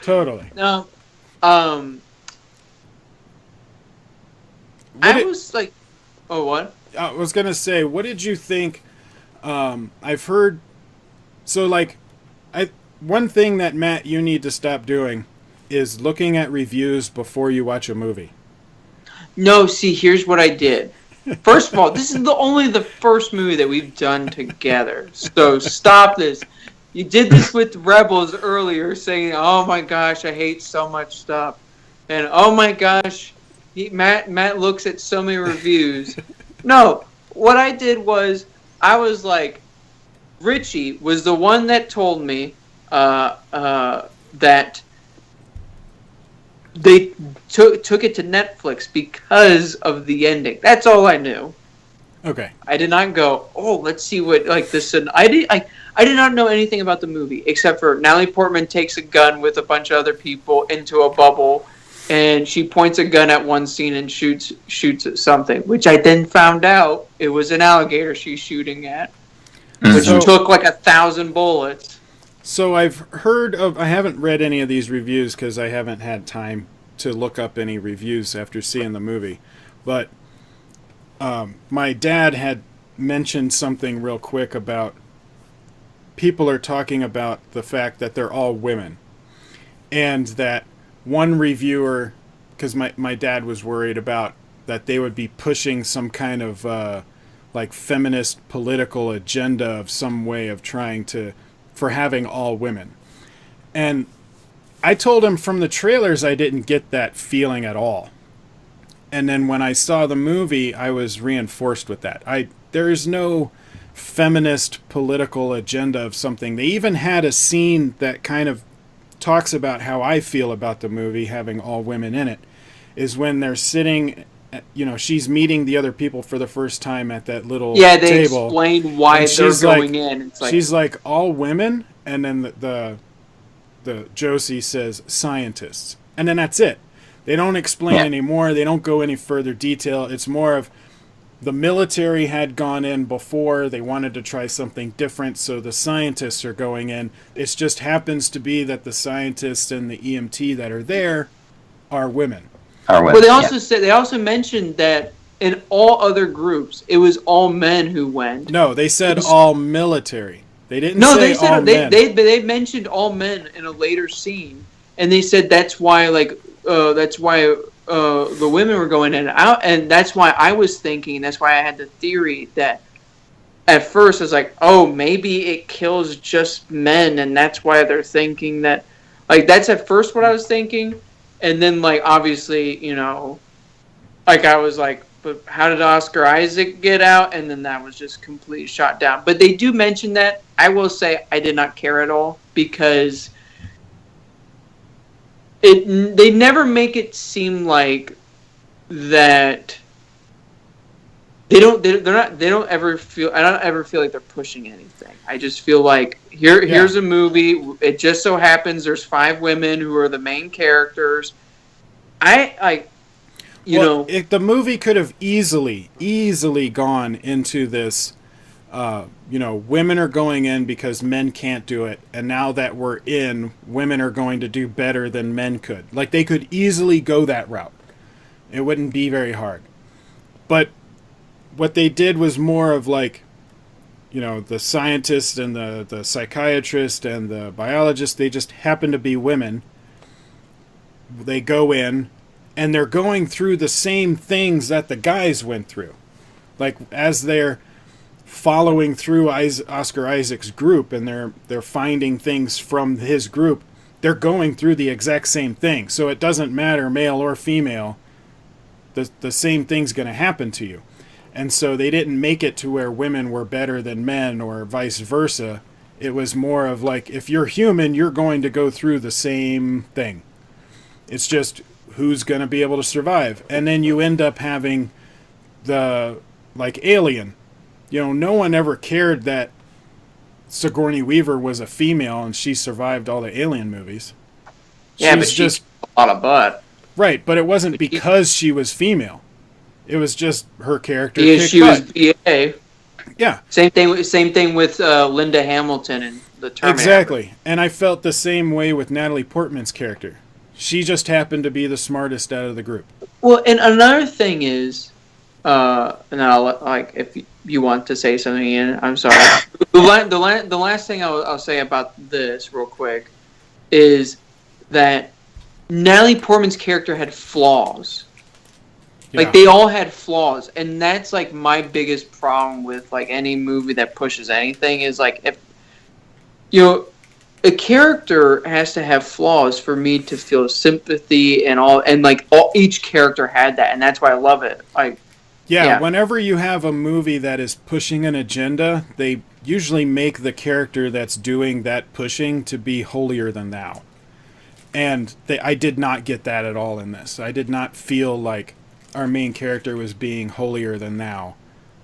Totally. no. I was like, oh, what? I was gonna say, what did you think? I've heard. So, like, one thing that Matt, you need to stop doing is looking at reviews before you watch a movie. No, see, here's what I did. First of all, this is only the first movie that we've done together. So stop this. You did this with Rebels earlier, saying, "Oh my gosh, I hate so much stuff," and "Oh my gosh, Matt looks at so many reviews." No, what I did was I was like, Richie was the one that told me that they took it to Netflix because of the ending. That's all I knew. Okay. I did not go, oh, let's see what like this. And I did not know anything about the movie except for Natalie Portman takes a gun with a bunch of other people into a bubble, and she points a gun at one scene and shoots at something, which I then found out it was an alligator she's shooting at, which took like 1,000 bullets. So I've heard of... I haven't read any of these reviews because I haven't had time to look up any reviews after seeing the movie. But my dad had mentioned something real quick about... People are talking about the fact that they're all women. And that one reviewer... Because my dad was worried about that they would be pushing some kind of like feminist political agenda of some way of trying to... for having all women. And I told him from the trailers I didn't get that feeling at all. And then when I saw the movie, I was reinforced with that. There is no feminist political agenda of something. They even had a scene that kind of talks about how I feel about the movie having all women in it, is when they're sitting... You know, she's meeting the other people for the first time at that little table. Yeah, they explain why they're going in. It's like, she's like, all women? And then the Josie says, scientists. And then that's it. They don't explain anymore. They don't go any further detail. It's more of the military had gone in before. They wanted to try something different, so the scientists are going in. It just happens to be that the scientists and the EMT that are there are women. Well, they also mentioned that in all other groups, it was all men who went. No, they said all military. They didn't say all men. They mentioned all men in a later scene, and they said that's why the women were going in and out, and that's why I was thinking. That's why I had the theory that at first I was like, oh, maybe it kills just men, and that's why they're thinking that. Like that's at first what I was thinking. And then, like, obviously, you know, like, I was like, but how did Oscar Isaac get out? And then that was just completely shot down. But they do mention that. I will say I did not care at all because they never make it seem like that I don't ever feel like they're pushing anything. I just feel like here's a movie. It just so happens there's 5 women who are the main characters. The movie could have easily gone into this. Women are going in because men can't do it, and now that we're in, women are going to do better than men could. Like they could easily go that route. It wouldn't be very hard, but what they did was more of like the scientist and the psychiatrist and the biologist, they just happen to be women. They go in, and they're going through the same things that the guys went through. Like, as they're following through Oscar Isaac's group, and they're finding things from his group, they're going through the exact same thing. So it doesn't matter, male or female, the same thing's going to happen to you. And so they didn't make it to where women were better than men or vice versa. It was more of like, if you're human, you're going to go through the same thing. It's just who's going to be able to survive. And then you end up having the, like, Alien. No one ever cared that Sigourney Weaver was a female and she survived all the Alien movies. Yeah, but she just a lot of butt. Right, but it wasn't because she was female. It was just her character. Because she was BA. Yeah. Same thing with Linda Hamilton in the Terminator. Exactly, and I felt the same way with Natalie Portman's character. She just happened to be the smartest out of the group. Well, and another thing is, and I'll if you want to say something, Ian, I'm sorry. the last thing I'll say about this real quick is that Natalie Portman's character had flaws. Like, they all had flaws, and that's, like, my biggest problem with, like, any movie that pushes anything is, like, if, a character has to have flaws for me to feel sympathy and all, and, like, each character had that, and that's why I love it. Like, yeah, whenever you have a movie that is pushing an agenda, they usually make the character that's doing that pushing to be holier than thou. And I did not get that at all in this. I did not feel like our main character was being holier than thou.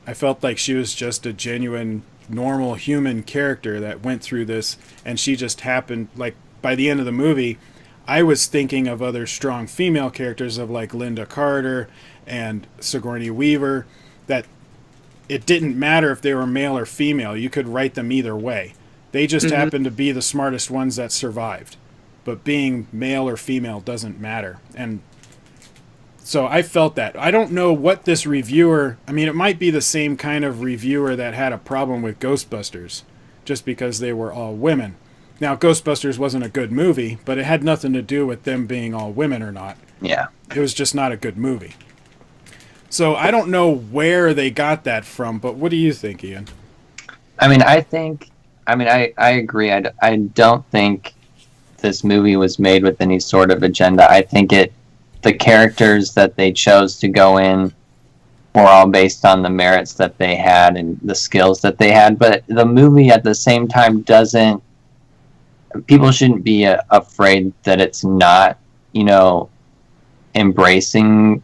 I felt like she was just a genuine, normal human character that went through this, and she just happened, like, by the end of the movie, I was thinking of other strong female characters of, like, Linda Carter and Sigourney Weaver, that it didn't matter if they were male or female. You could write them either way. They just happened to be the smartest ones that survived. But being male or female doesn't matter. And so I felt that. I don't know what this reviewer... I mean, it might be the same kind of reviewer that had a problem with Ghostbusters, just because they were all women. Now, Ghostbusters wasn't a good movie, but it had nothing to do with them being all women or not. Yeah. It was just not a good movie. So I don't know where they got that from, but what do you think, Ian? I mean, I agree. I don't think this movie was made with any sort of agenda. I think the characters that they chose to go in were all based on the merits that they had and the skills that they had. But the movie at the same time doesn't... People shouldn't be afraid that it's not, embracing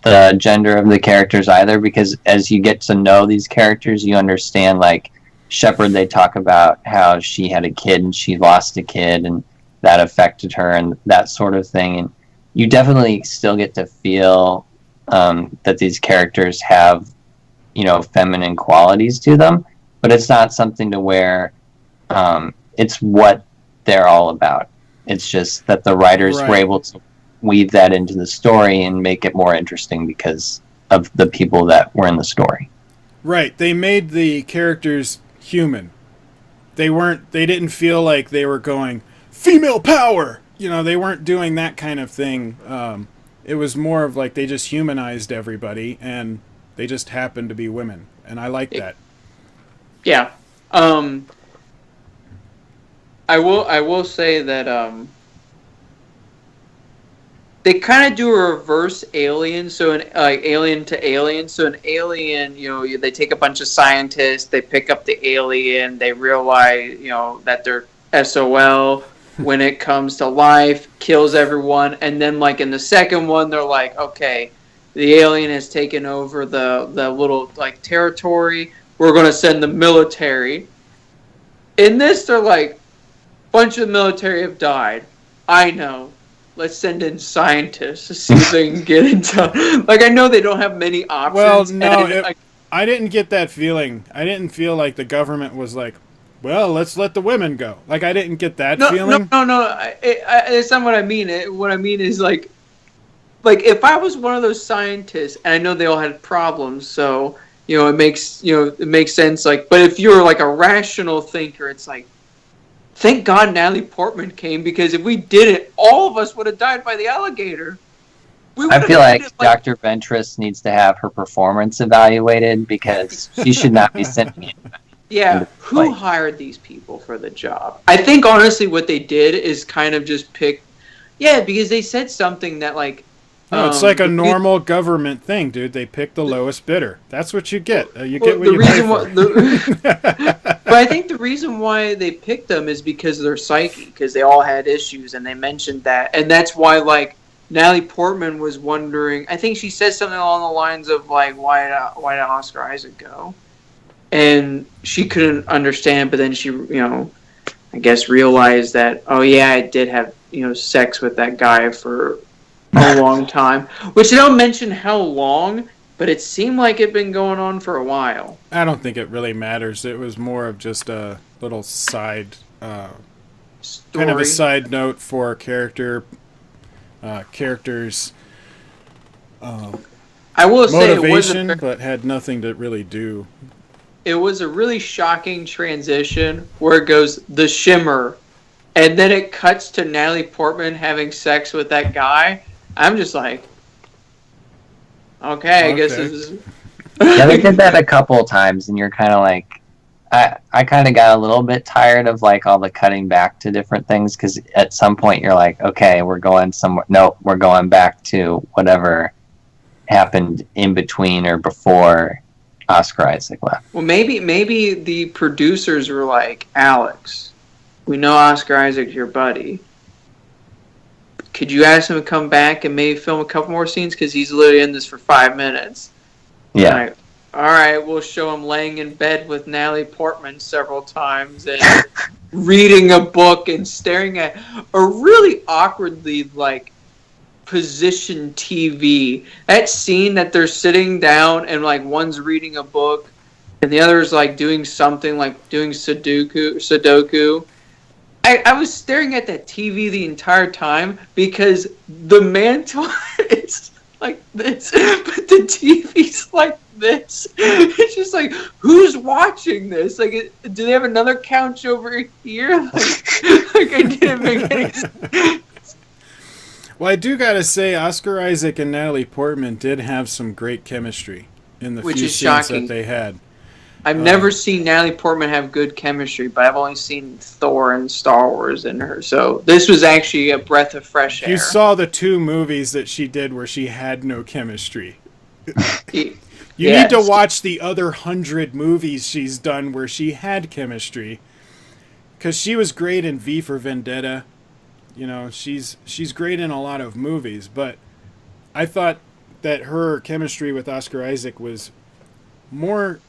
the gender of the characters either, because as you get to know these characters, you understand, like, Shepard, they talk about how she had a kid and she lost a kid and that affected her and that sort of thing. And you definitely still get to feel that these characters have, feminine qualities to them, but it's not something to where it's what they're all about. It's just that the writers were able to weave that into the story and make it more interesting because of the people that were in the story. Right. They made the characters human. They didn't feel like they were going, female power! They weren't doing that kind of thing. It was more of like they just humanized everybody and they just happened to be women. And I like that. Yeah. I will say that they kind of do a reverse Alien, so Alien to Alien. So an Alien, they take a bunch of scientists, they pick up the alien, they realize, that they're SOL when it comes to life, kills everyone, and then, like, in the second one, they're like, okay, the alien has taken over the little, like, territory, we're going to send the military. In this, they're like, bunch of the military have died. I know. Let's send in scientists to see if they can get into... Like, I know they don't have many options. Well, no, I didn't get that feeling. I didn't feel like the government was like, well, let's let the women go. Like, I didn't get that feeling. No. It's not what I mean. What I mean is, like, if I was one of those scientists, and I know they all had problems, so it makes sense. Like, but if you're like a rational thinker, it's like, thank God Natalie Portman came, because if we didn't, all of us would have died by the alligator. I feel like Dr. Ventress needs to have her performance evaluated, because she should not be sending it. Yeah, who hired these people for the job? I think honestly what they did is kind of just pick. Yeah, because they said something that like. No, it's like a normal government thing, dude. They pick the lowest bidder. That's what you get. You get what you pay for. But I think the reason why they picked them is because of their psyche, because they all had issues, and they mentioned that, and that's why like Natalie Portman was wondering. I think she said something along the lines of like, why did Oscar Isaac go? And she couldn't understand, but then she, I guess realized that, oh yeah, I did have, sex with that guy for a long time. Which they don't mention how long, but it seemed like it'd been going on for a while. I don't think it really matters. It was more of just a little side, kind of a side note for characters. I will say motivation, but had nothing to really do. It was a really shocking transition where it goes the shimmer, and then it cuts to Natalie Portman having sex with that guy. I'm just like, okay. I guess this is. Yeah, they did that a couple of times, and you're kind of like, I kind of got a little bit tired of like all the cutting back to different things, because at some point you're like, okay, we're going somewhere. No, we're going back to whatever happened in between or before Oscar Isaac left. Well, maybe the producers were like, Alex, we know Oscar Isaac's your buddy. Could you ask him to come back and maybe film a couple more scenes, because he's literally in this for 5 minutes? Yeah. Like, all right, we'll show him laying in bed with Natalie Portman several times and reading a book and staring at a really awkwardly like positioned TV. That scene that they're sitting down and like one's reading a book and the other's like doing something, like doing Sudoku. I was staring at that TV the entire time because the mantle is like this, but the TV's like this. It's just like, who's watching this? Like, do they have another couch over here? Like I didn't make any sense. Well, I do gotta say, Oscar Isaac and Natalie Portman did have some great chemistry in the few scenes shocking. that they had. I've never seen Natalie Portman have good chemistry, but I've only seen Thor and Star Wars in her. So this was actually a breath of fresh air. You saw the 2 movies that she did where she had no chemistry. You need to watch the other 100 movies she's done where she had chemistry. Because she was great in V for Vendetta. You know, she's great in a lot of movies. But I thought that her chemistry with Oscar Isaac was more,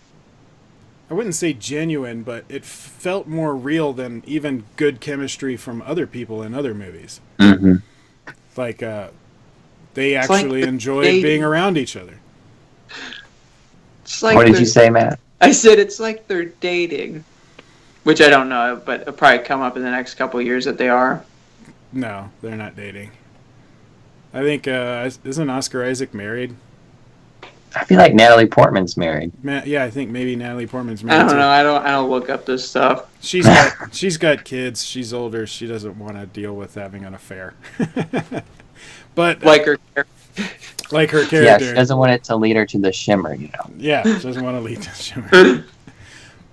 I wouldn't say genuine, but it felt more real than even good chemistry from other people in other movies. Mm-hmm. Like, they actually enjoyed being around each other. It's like what did you say, Matt? I said it's like they're dating, which I don't know, but it'll probably come up in the next couple of years that they are. No, they're not dating. I think, isn't Oscar Isaac married? I feel like Natalie Portman's married. Yeah, I think maybe Natalie Portman's married. I don't know. I don't look up this stuff. She's got kids. She's older. She doesn't want to deal with having an affair. But like her Yeah, character. she doesn't want it to lead her to the shimmer, you know. Yeah, she doesn't want to lead to the shimmer.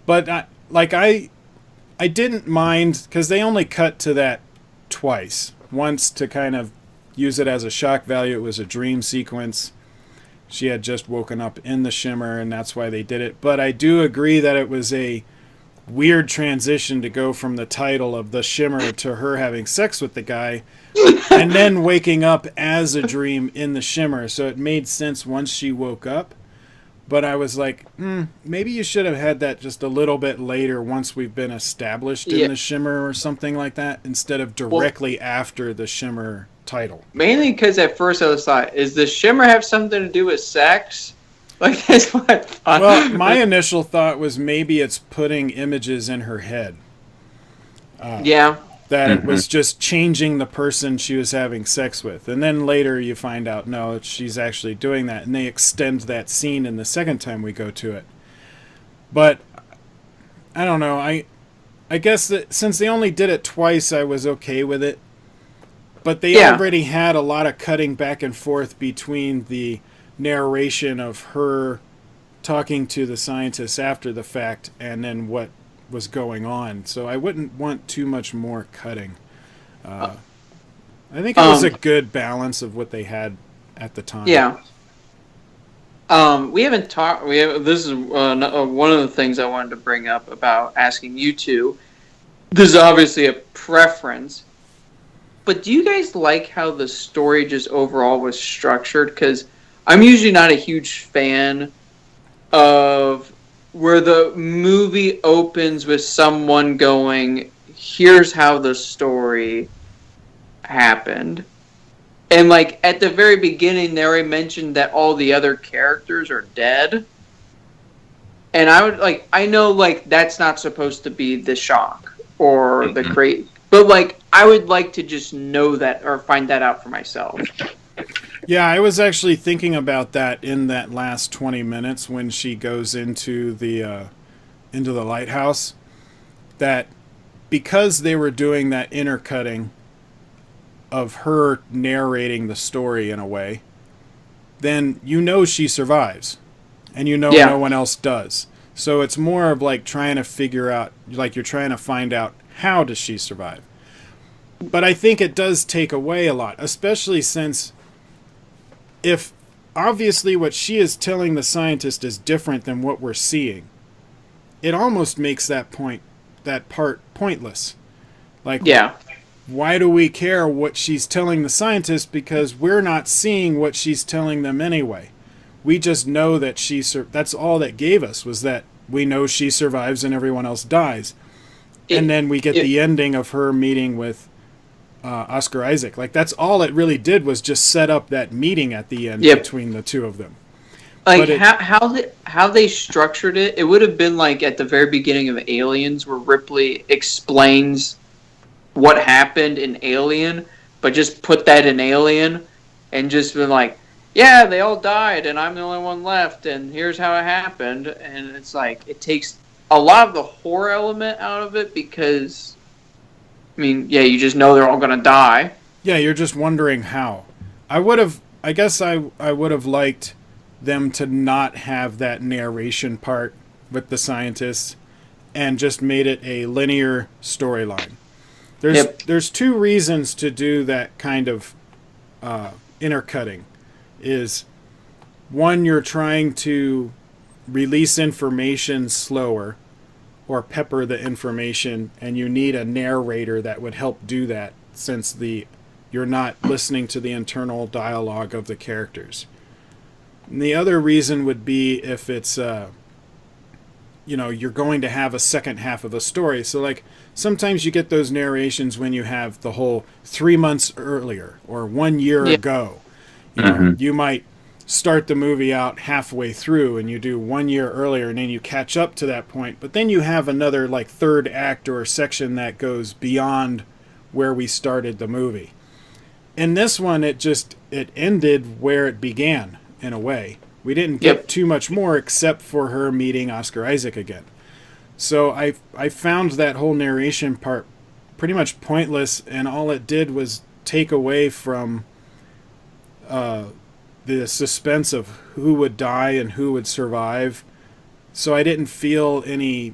But I didn't mind, because they only cut to that twice. Once to kind of use it as a shock value. It was a dream sequence. She had just woken up in the shimmer, and that's why they did it. But I do agree that it was a weird transition to go from the title of the shimmer to her having sex with the guy and then waking up as a dream in the shimmer. So it made sense once she woke up. But I was like, maybe you should have had that just a little bit later once we've been established in the shimmer or something like that, instead of directly after the shimmer title. Mainly because at first I was like, is the shimmer have something to do with sex? Like, that's what I thought. Well, my initial thought was maybe it's putting images in her head. Yeah. that it was just changing the person she was having sex with. And then later you find out, no, she's actually doing that. And they extend that scene in the second time we go to it. But, I don't know, I guess that since they only did it twice, I was okay with it. But they already had a lot of cutting back and forth between the narration of her talking to the scientists after the fact and then what was going on. So I wouldn't want too much more cutting. I think it was a good balance of what they had at the time. Yeah. We haven't talked. This is one of the things I wanted to bring up about asking you two. This is obviously a preference, but do you guys like how the story just overall was structured? Because I'm usually not a huge fan of where the movie opens with someone going, here's how the story happened. And, like, at the very beginning, they already mentioned that all the other characters are dead. And I know, like, that's not supposed to be the shock or the great... But, like, I would like to just know that or find that out for myself. Yeah, I was actually thinking about that in that last 20 minutes when she goes into the lighthouse. That because they were doing that intercutting of her narrating the story in a way, then you know she survives. And you know no one else does. So it's more of like trying to figure out, like you're trying to find out how does she survive. But I think it does take away a lot, especially since if obviously what she is telling the scientist is different than what we're seeing, it almost makes that part pointless. Like, why do we care what she's telling the scientist? Because we're not seeing what she's telling them anyway. We just know that that's all that gave us, was that we know she survives and everyone else dies. And then we get the ending of her meeting with Oscar Isaac. Like, that's all it really did, was just set up that meeting at the end between the two of them. Like, how they structured it, it would have been like at the very beginning of Aliens, where Ripley explains what happened in Alien, but just put that in Alien and just been like, yeah, they all died and I'm the only one left and here's how it happened. And it's like, it takes a lot of the horror element out of it because, I mean, yeah, you just know they're all going to die. Yeah, you're just wondering how. I guess I would have liked them to not have that narration part with the scientists and just made it a linear storyline. There's two reasons to do that kind of intercutting. Is one, you're trying to release information slower or pepper the information, and you need a narrator that would help do that, since you're not listening to the internal dialogue of the characters. And the other reason would be if it's you're going to have a second half of the story. So, like, sometimes you get those narrations when you have the whole 3 months earlier or 1 year ago. You might start the movie out halfway through and you do 1 year earlier and then you catch up to that point. But then you have another, like, third act or section that goes beyond where we started the movie. In this one, it ended where it began, in a way. We didn't get too much more except for her meeting Oscar Isaac again. So I found that whole narration part pretty much pointless, and all it did was take away from the suspense of who would die and who would survive. So I didn't feel any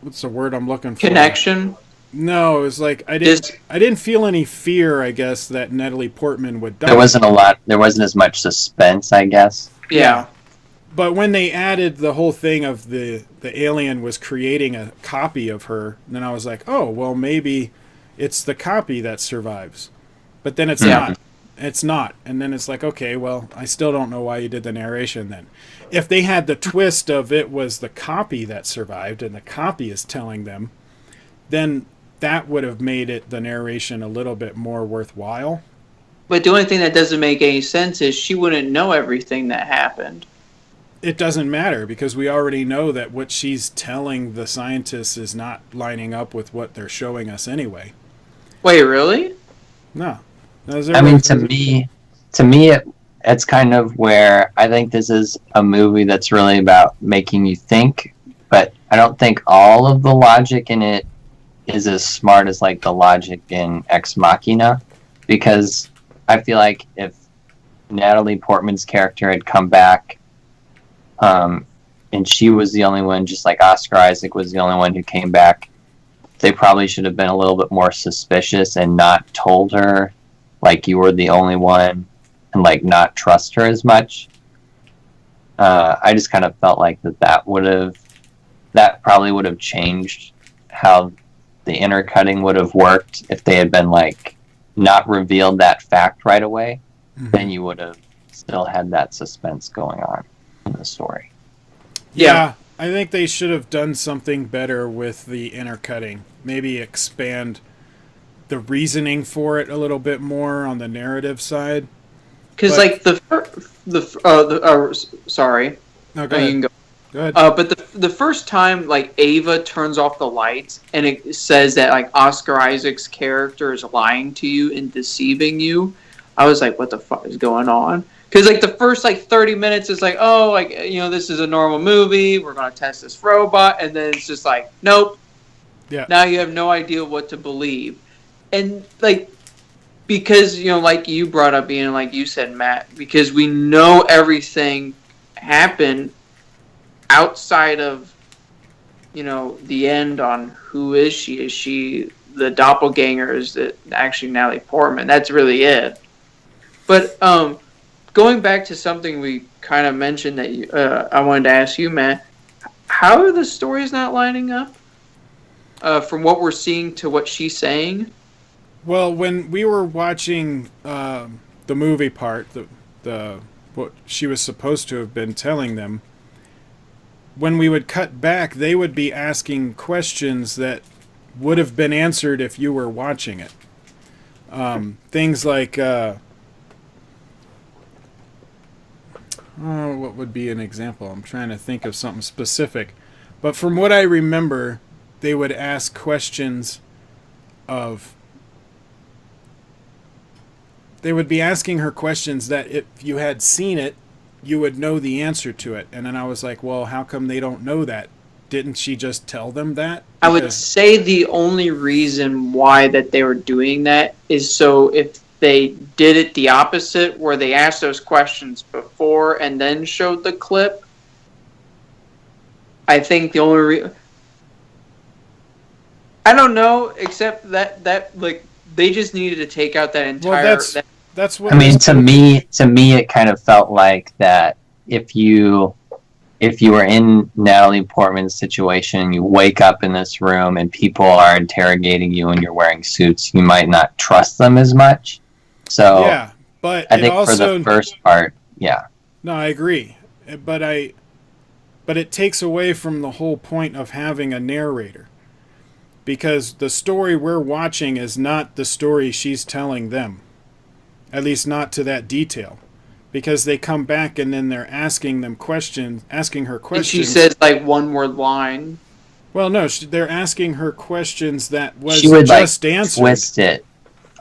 what's the word I'm looking for? Connection? No, it was like I didn't feel any fear, I guess, that Natalie Portman would die. There wasn't as much suspense, I guess. Yeah. But when they added the whole thing of the alien was creating a copy of her, then I was like, oh, well, maybe it's the copy that survives. But then it's not. It's not. And then it's like, okay, well, I still don't know why you did the narration then. If they had the twist of it was the copy that survived and the copy is telling them, then that would have made the narration a little bit more worthwhile. But the only thing that doesn't make any sense is she wouldn't know everything that happened. it doesn't matter because we already know that what she's telling the scientists is not lining up with what they're showing us anyway. Wait, really? No. I mean, it's kind of where I think this is a movie that's really about making you think, but I don't think all of the logic in it is as smart as like the logic in Ex Machina, because I feel like if Natalie Portman's character had come back, and she was the only one, just like Oscar Isaac was the only one who came back, they probably should have been a little bit more suspicious and not told her like you were the only one, and like not trust her as much. I just kind of felt like that probably would have changed how the intercutting would have worked if they had been like not revealed that fact right away. Mm-hmm. Then you would have still had that suspense going on in the story. Yeah, I think they should have done something better with the intercutting. Maybe expand the reasoning for it a little bit more on the narrative side. Because like sorry, no, go ahead. You can go. Go ahead. But the first time like Ava turns off the lights and it says that like Oscar Isaac's character is lying to you and deceiving you, I was like, what the fuck is going on? Because like the first like 30 minutes is like, oh, like, you know, this is a normal movie, we're gonna test this robot, and then it's just like, nope. Yeah. Now you have no idea what to believe, and like, because, you know, like you brought up, Ian, like you said, Matt, because we know everything happened outside of, you know, the end on who is she? Is she the doppelganger? Is it actually Natalie Portman? That's really it. But going back to something we kind of mentioned that I wanted to ask you, Matt, how are the stories not lining up from what we're seeing to what she's saying? Well, when we were watching the movie part, the what she was supposed to have been telling them, when we would cut back, they would be asking questions that would have been answered if you were watching it. Things like, what would be an example? I'm trying to think of something specific. But from what I remember, they would ask questions of... They would be asking her questions that if you had seen it, you would know the answer to it. And then I was like, well, how come they don't know that? Didn't she just tell them that? I would say the only reason why that they were doing that is so if they did it the opposite, where they asked those questions before and then showed the clip, I think the only I don't know, except that like they just needed to take out that entire... Well, that's what I mean, to me, it kind of felt like that if you were in Natalie Portman's situation, you wake up in this room and people are interrogating you and you're wearing suits, you might not trust them as much. So yeah, but I think also, for the first part, yeah. No, I agree. But it takes away from the whole point of having a narrator. Because the story we're watching is not the story she's telling them. At least not to that detail. Because they come back and then they're asking her questions. And she says like one word line. Well, no, they're asking her questions that was she would just like answered. Twist it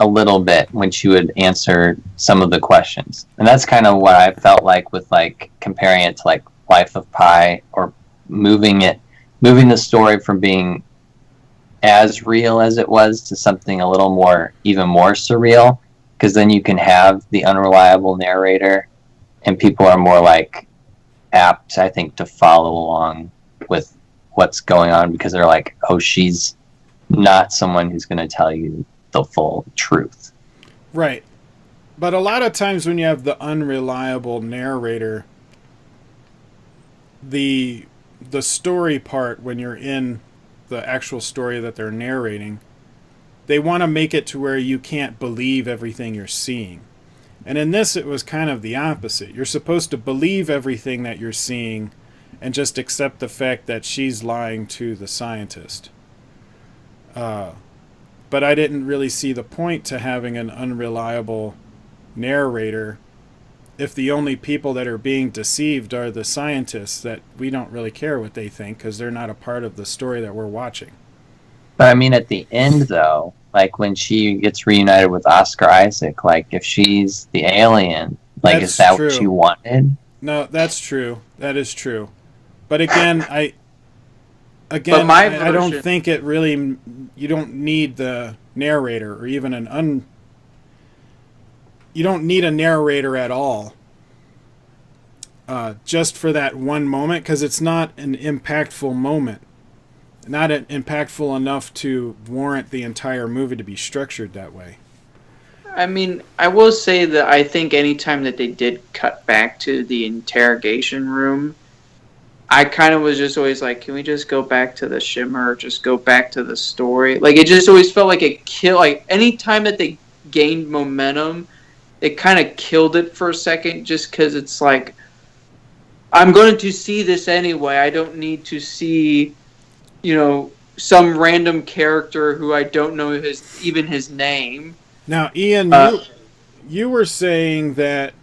a little bit when she would answer some of the questions. And that's kind of what I felt like with like comparing it to like Life of Pi, or moving the story from being as real as it was to something a little more, even more surreal, because then you can have the unreliable narrator and people are more like apt, I think, to follow along with what's going on because they're like, oh, she's not someone who's going to tell you the full truth. Right. But a lot of times when you have the unreliable narrator, the story part, when you're in the actual story that they're narrating, they want to make it to where you can't believe everything you're seeing. And in this, it was kind of the opposite. You're supposed to believe everything that you're seeing and just accept the fact that she's lying to the scientist. But I didn't really see the point to having an unreliable narrator if the only people that are being deceived are the scientists, that we don't really care what they think because they're not a part of the story that we're watching. But I mean, at the end, though, like when she gets reunited with Oscar Isaac, like if she's the alien, like That's is that true. what she wanted? No, that's true. That is true. But again, I don't think it really. You don't need the narrator or even you don't need a narrator at all. Just for that one moment, because it's not an impactful moment. Not impactful enough to warrant the entire movie to be structured that way. I mean, I will say that I think anytime that they did cut back to the interrogation room, I kind of was just always like, can we just go back to the shimmer? Just go back to the story? Like, it just always felt like it killed. Like, anytime that they gained momentum, it kind of killed it for a second just because it's like, I'm going to see this anyway. I don't need to see, some random character who I don't know even his name. Now, Ian, you were saying that,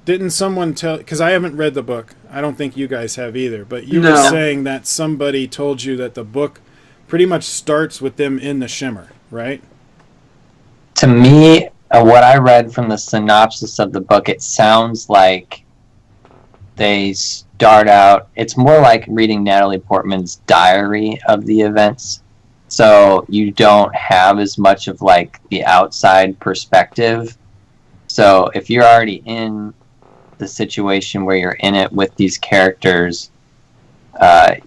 didn't someone tell, because I haven't read the book, I don't think you guys have either, but you were saying that somebody told you that the book pretty much starts with them in the shimmer, right? To me, what I read from the synopsis of the book, it sounds like they start out, it's more like reading Natalie Portman's diary of the events. So you don't have as much of like the outside perspective. So if you're already in the situation where you're in it with these characters,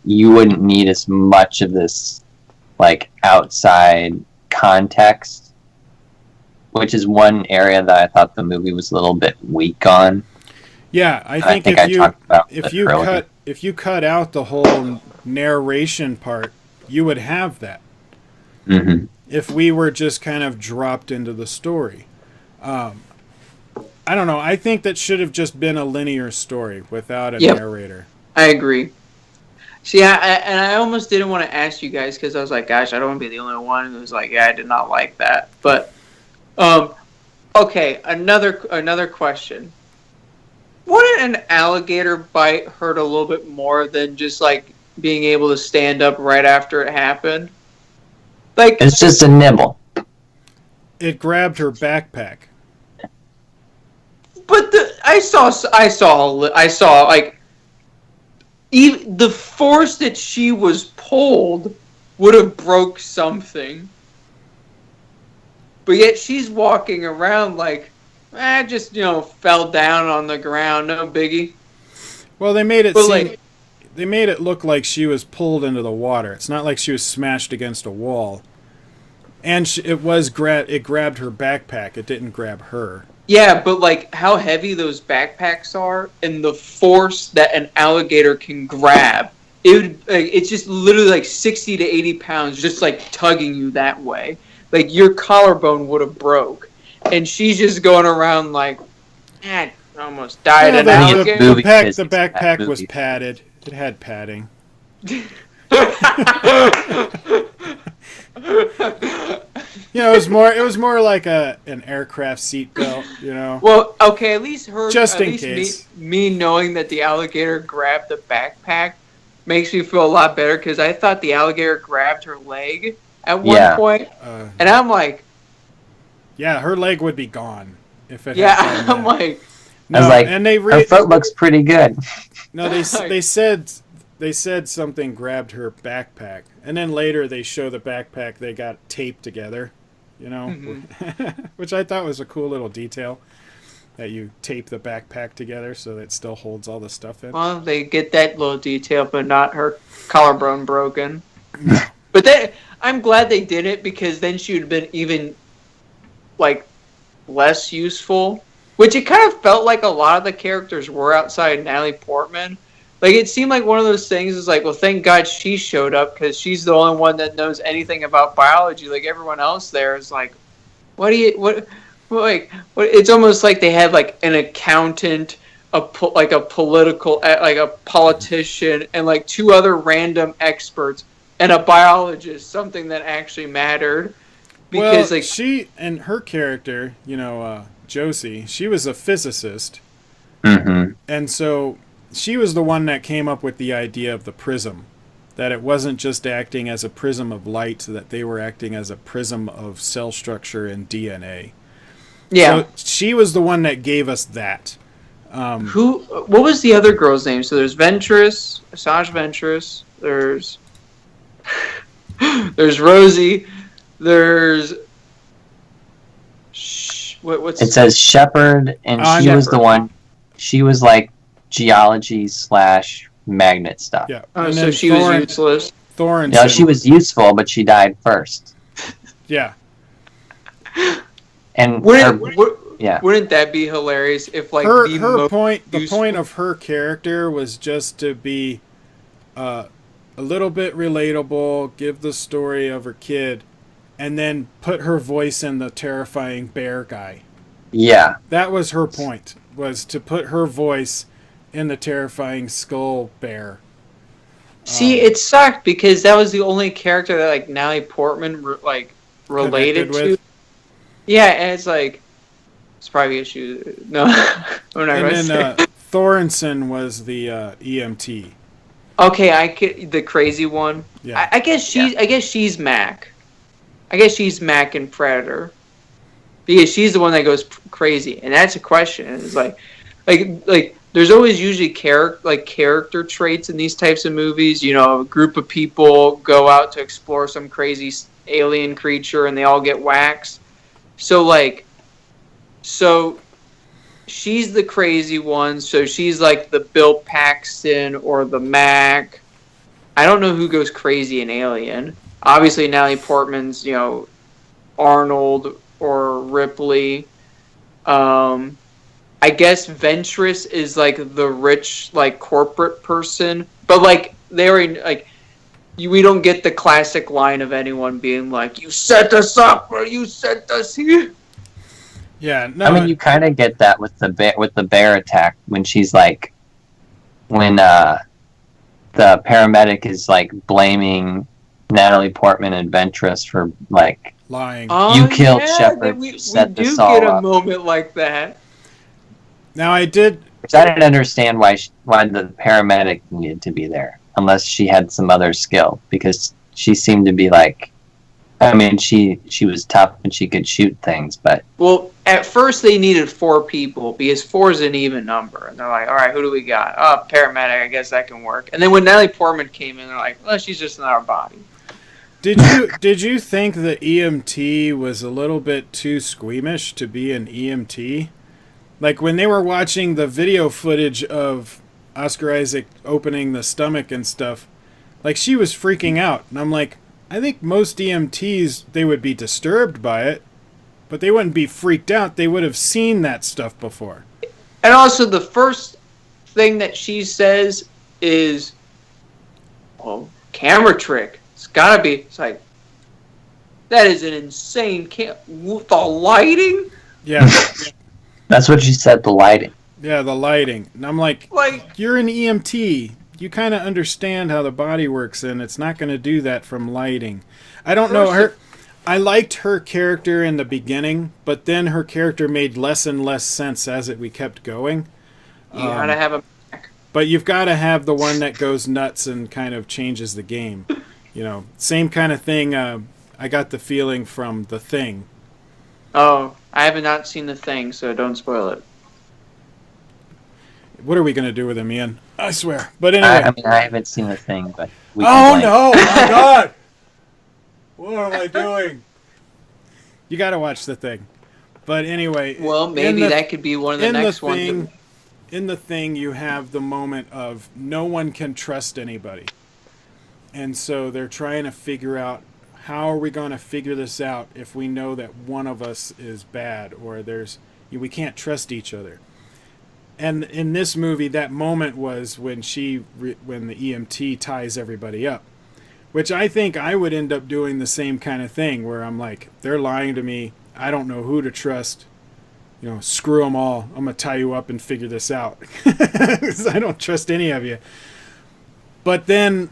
you wouldn't need as much of this like outside context, which is one area that I thought the movie was a little bit weak on. Yeah, I think if you cut out the whole narration part, you would have that. Mm-hmm. If we were just kind of dropped into the story. I don't know. I think that should have just been a linear story without a narrator. I agree. See, I almost didn't want to ask you guys because I was like, gosh, I don't want to be the only one who was like, yeah, I did not like that. But, okay, another question. Wouldn't an alligator bite hurt a little bit more than just like being able to stand up right after it happened? Like, it's just a nibble. It grabbed her backpack. But I saw like even the force that she was pulled would have broke something. But yet she's walking around like, just fell down on the ground, no biggie. Well, they made it look like she was pulled into the water. It's not like she was smashed against a wall. And it grabbed her backpack. It didn't grab her. Yeah, but like how heavy those backpacks are and the force that an alligator can grab. It's just literally like 60 to 80 pounds just like tugging you that way. Like your collarbone would have broke. And she's just going around like, man, almost died. Yeah, the backpack was padded. It had padding. It was more like an aircraft seatbelt, Well, okay, at least just in case. Me knowing that the alligator grabbed the backpack makes me feel a lot better because I thought the alligator grabbed her leg at one point, and I'm like, yeah, her leg would be gone if it. Yeah, I'm like, no, I was like, and her foot looks pretty good. No, they said something grabbed her backpack, and then later they show the backpack they got taped together, which I thought was a cool little detail, that you tape the backpack together so that it still holds all the stuff in. Well, they get that little detail, but not her collarbone broken. But I'm glad they did it because then she would have been even like less useful, which it kind of felt like a lot of the characters were outside Natalie Portman. Like, it seemed like one of those things is like, well, thank God she showed up because she's the only one that knows anything about biology. Like, everyone else there is like, it's almost like they had like an accountant, a political, like a politician, and like two other random experts and a biologist, something that actually mattered. Because she and her character, Josie, she was a physicist. Mm-hmm. And so she was the one that came up with the idea of the prism. That it wasn't just acting as a prism of light, that they were acting as a prism of cell structure and DNA. Yeah. So she was the one that gave us that. What was the other girl's name? So there's Ventress, Asajj Ventress. There's Rosie. There's what's It says Shepherd, and she was the one. She was like geology / magnet stuff. Yeah. Oh, so she was useless. Thorin. No, she was useful, but she died first. Yeah. And wouldn't that be hilarious if like the point of her character was just to be a little bit relatable, give the story of her kid, and then put her voice in the terrifying bear guy. Yeah. That was her point, was to put her voice in the terrifying skull bear. See, it sucked because that was the only character that like Natalie Portman related to. With. Yeah, and it's like it's probably issue. No, we're not going to say. Thorensen was the EMT. Okay, the crazy one. Yeah. I guess she's Mac. I guess she's Mac in Predator because she's the one that goes crazy, and that's a question. It's like there's always usually character traits in these types of movies. You know, a group of people go out to explore some crazy alien creature, and they all get waxed. So she's the crazy one. So she's like the Bill Paxton or the Mac. I don't know who goes crazy in Alien. Obviously, Natalie Portman's, Arnold or Ripley. I guess Ventress is like the rich, like corporate person, but like they already like. We don't get the classic line of anyone being like, "You set us up, or you sent us here." Yeah, no. I mean, you kind of get that with the bear attack when she's like, when the paramedic is like blaming Natalie Portman and Ventress for like lying. You killed Shepherd. We do get a moment like that. Now I did. Which I didn't understand why the paramedic needed to be there. Unless she had some other skill, because she seemed to be like, I mean, she was tough and she could shoot things, but... Well, at first they needed 4 people, because 4 is an even number. And they're like, all right, who do we got? Oh, paramedic, I guess that can work. And then when Natalie Portman came in, they're like, well, she's just in our body. Did you think the EMT was a little bit too squeamish to be an EMT? Like, when they were watching the video footage of Oscar Isaac opening the stomach and stuff, like, she was freaking out. And I'm like, I think most EMTs, they would be disturbed by it, but they wouldn't be freaked out. They would have seen that stuff before. And also, the first thing that she says is, well, camera trick. It's gotta be. It's like, that is an insane with the lighting? Yeah. That's what she said, the lighting. Yeah, the lighting. And I'm like, you're an EMT. You kind of understand how the body works, and it's not going to do that from lighting. I don't know her. I liked her character in the beginning, but then her character made less and less sense as we kept going. You gotta have a Mac. But you've got to have the one that goes nuts and kind of changes the game. Same kind of thing. I got the feeling from The Thing. Oh, I have not seen The Thing, so don't spoil it. What are we going to do with him, Ian? I swear. But anyway. I haven't seen The Thing, but we can no! My God! What am I doing? You got to watch The Thing. But anyway. Well, maybe that could be one of the next ones. In The Thing, you have the moment of no one can trust anybody. And so they're trying to figure out, how are we going to figure this out if we know that one of us is bad or we can't trust each other. And in this movie, that moment was when when the EMT ties everybody up, which I think I would end up doing the same kind of thing where I'm like, they're lying to me. I don't know who to trust. Screw them all. I'm going to tie you up and figure this out. I don't trust any of you. But then,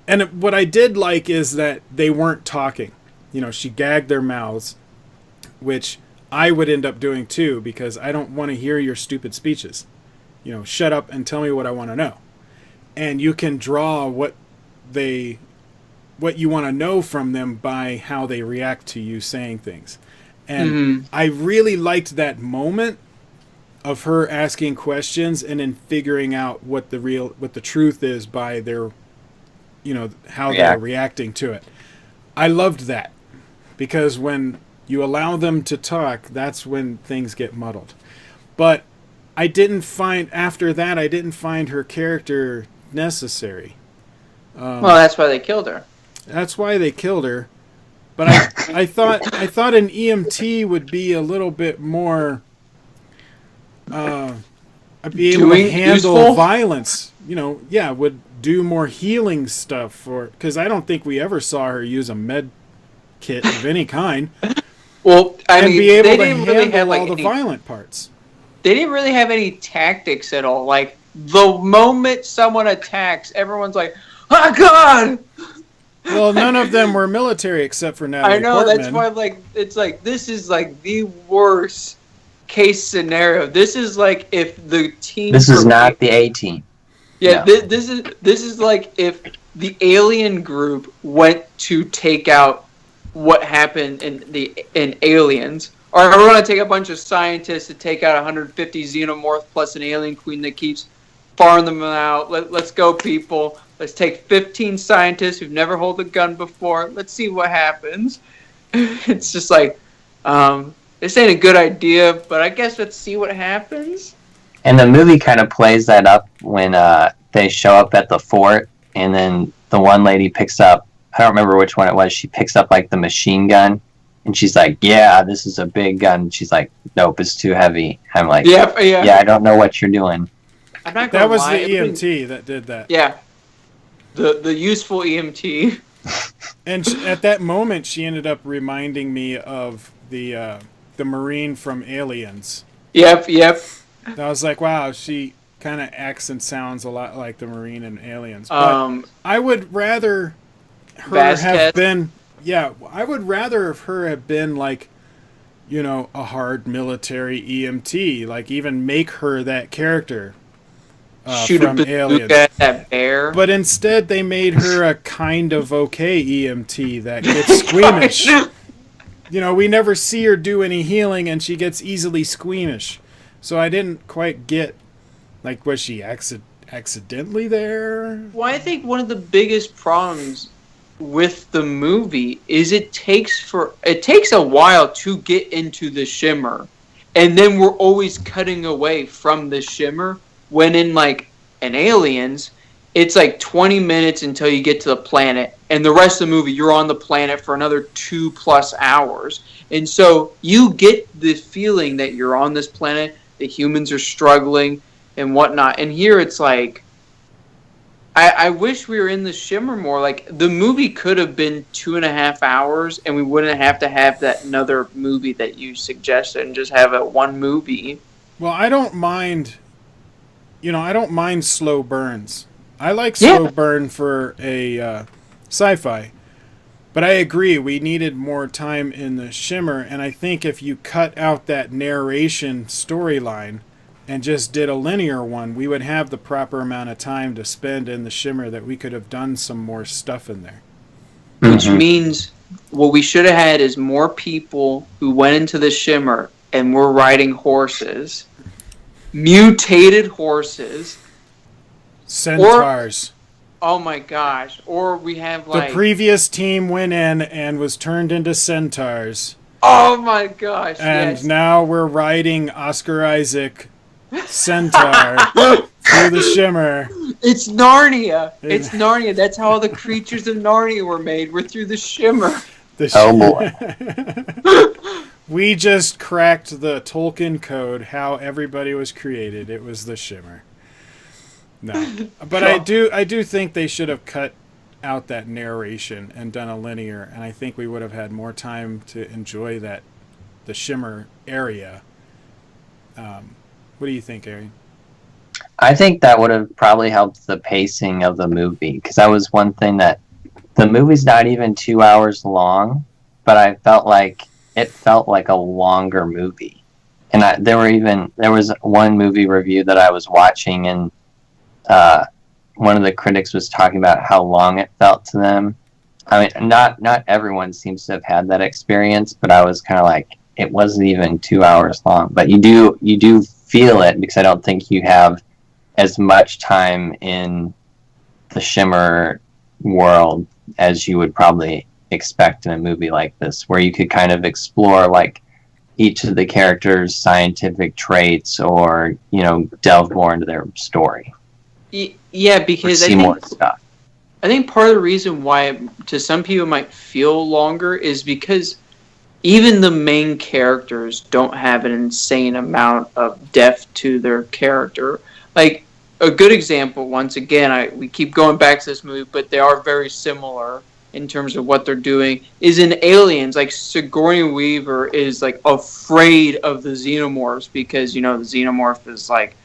and what I did like is that they weren't talking. She gagged their mouths, which I would end up doing too, because I don't want to hear your stupid speeches. Shut up and tell me what I want to know. And you can draw what you want to know from them by how they react to you saying things. And I really liked that moment of her asking questions and then figuring out what the truth is by their, how they're reacting to it. I loved that, because when you allow them to talk, that's when things get muddled. But I didn't find her character necessary. Well, that's why they killed her. That's why they killed her. But I thought an EMT would be a little bit more I'd be able to handle useful? Violence. Would do more healing stuff because I don't think we ever saw her use a med kit of any kind. Well, be able to handle all the violent parts. They didn't really have any tactics at all. Like, the moment someone attacks, everyone's like, "Oh God!" Well, none of them were military except for Natalie I know, Portman. that's why this is like the worst case scenario. This is like if the team. This is not the A team. Yeah, no. This is like if the alien group went to take out what happened in Aliens. Or we're going to take a bunch of scientists to take out 150 xenomorphs plus an alien queen that keeps farming them out. Let's go, people. Let's take 15 scientists who've never held a gun before. Let's see what happens. It's just like, this ain't a good idea, but I guess let's see what happens. And the movie kind of plays that up when they show up at the fort, and then the one lady picks up, I don't remember which one it was, she picks up like the machine gun. And she's like, "Yeah, this is a big gun." She's like, "Nope, it's too heavy." I'm like, "Yeah, I don't know what you're doing." I'm not gonna lie. That was the EMT that did that. Yeah, the useful EMT. And at that moment, she ended up reminding me of the Marine from Aliens. Yep. I was like, wow, she kind of acts and sounds a lot like the Marine in Aliens. But I would rather her have been. Yeah, I would rather have her have been like, a hard military EMT. Like, even make her that character Shoot from a Aliens. At that bear. But instead, they made her a kind of okay EMT that gets squeamish. We never see her do any healing, and she gets easily squeamish. So I didn't quite get, like, was she accidentally there? Well, I think one of the biggest problems with the movie is it takes a while to get into the shimmer, and then we're always cutting away from the shimmer, when in like an Aliens it's like 20 minutes until you get to the planet, and the rest of the movie you're on the planet for another 2+ hours, and so you get the feeling that you're on this planet, the humans are struggling and whatnot. And here it's like, I wish we were in the shimmer more. Like, the movie could have been 2.5 hours, and we wouldn't have to have that another movie that you suggested, and just have it one movie. Well, I don't mind. I don't mind slow burns. I like slow burn for a sci-fi, but I agree we needed more time in the shimmer. And I think if you cut out that narration storyline and just did a linear one, we would have the proper amount of time to spend in the shimmer, that we could have done some more stuff in there. Which means what we should have had is more people who went into the shimmer and were riding horses. Mutated horses. Centaurs. Oh my gosh. Or we have like... The previous team went in and was turned into centaurs. Oh my gosh, and now we're riding Oscar Isaac centaur through the shimmer. It's Narnia. It's Narnia. That's how all the creatures of Narnia were made. We're through the shimmer. Boy. We just cracked the Tolkien code, how everybody was created. It was the shimmer. No. But I do think they should have cut out that narration and done a linear, and I think we would have had more time to enjoy the shimmer area. What do you think, Ari? I think that would have probably helped the pacing of the movie, because that was one thing that the movie's not even 2 hours long, but I felt like it felt like a longer movie. And there was one movie review that I was watching, and one of the critics was talking about how long it felt to them. I mean, not everyone seems to have had that experience, but I was kind of like, it wasn't even 2 hours long. But you do feel it, because I don't think you have as much time in the Shimmer world as you would probably expect in a movie like this, where you could kind of explore like each of the characters' scientific traits, or delve more into their story. Yeah, because see more stuff. I think part of the reason why to some people might feel longer is because even the main characters don't have an insane amount of depth to their character. Like, a good example, once again, we keep going back to this movie, but they are very similar in terms of what they're doing, is in Aliens. Like, Sigourney Weaver is, like, afraid of the xenomorphs because, the xenomorph is, like,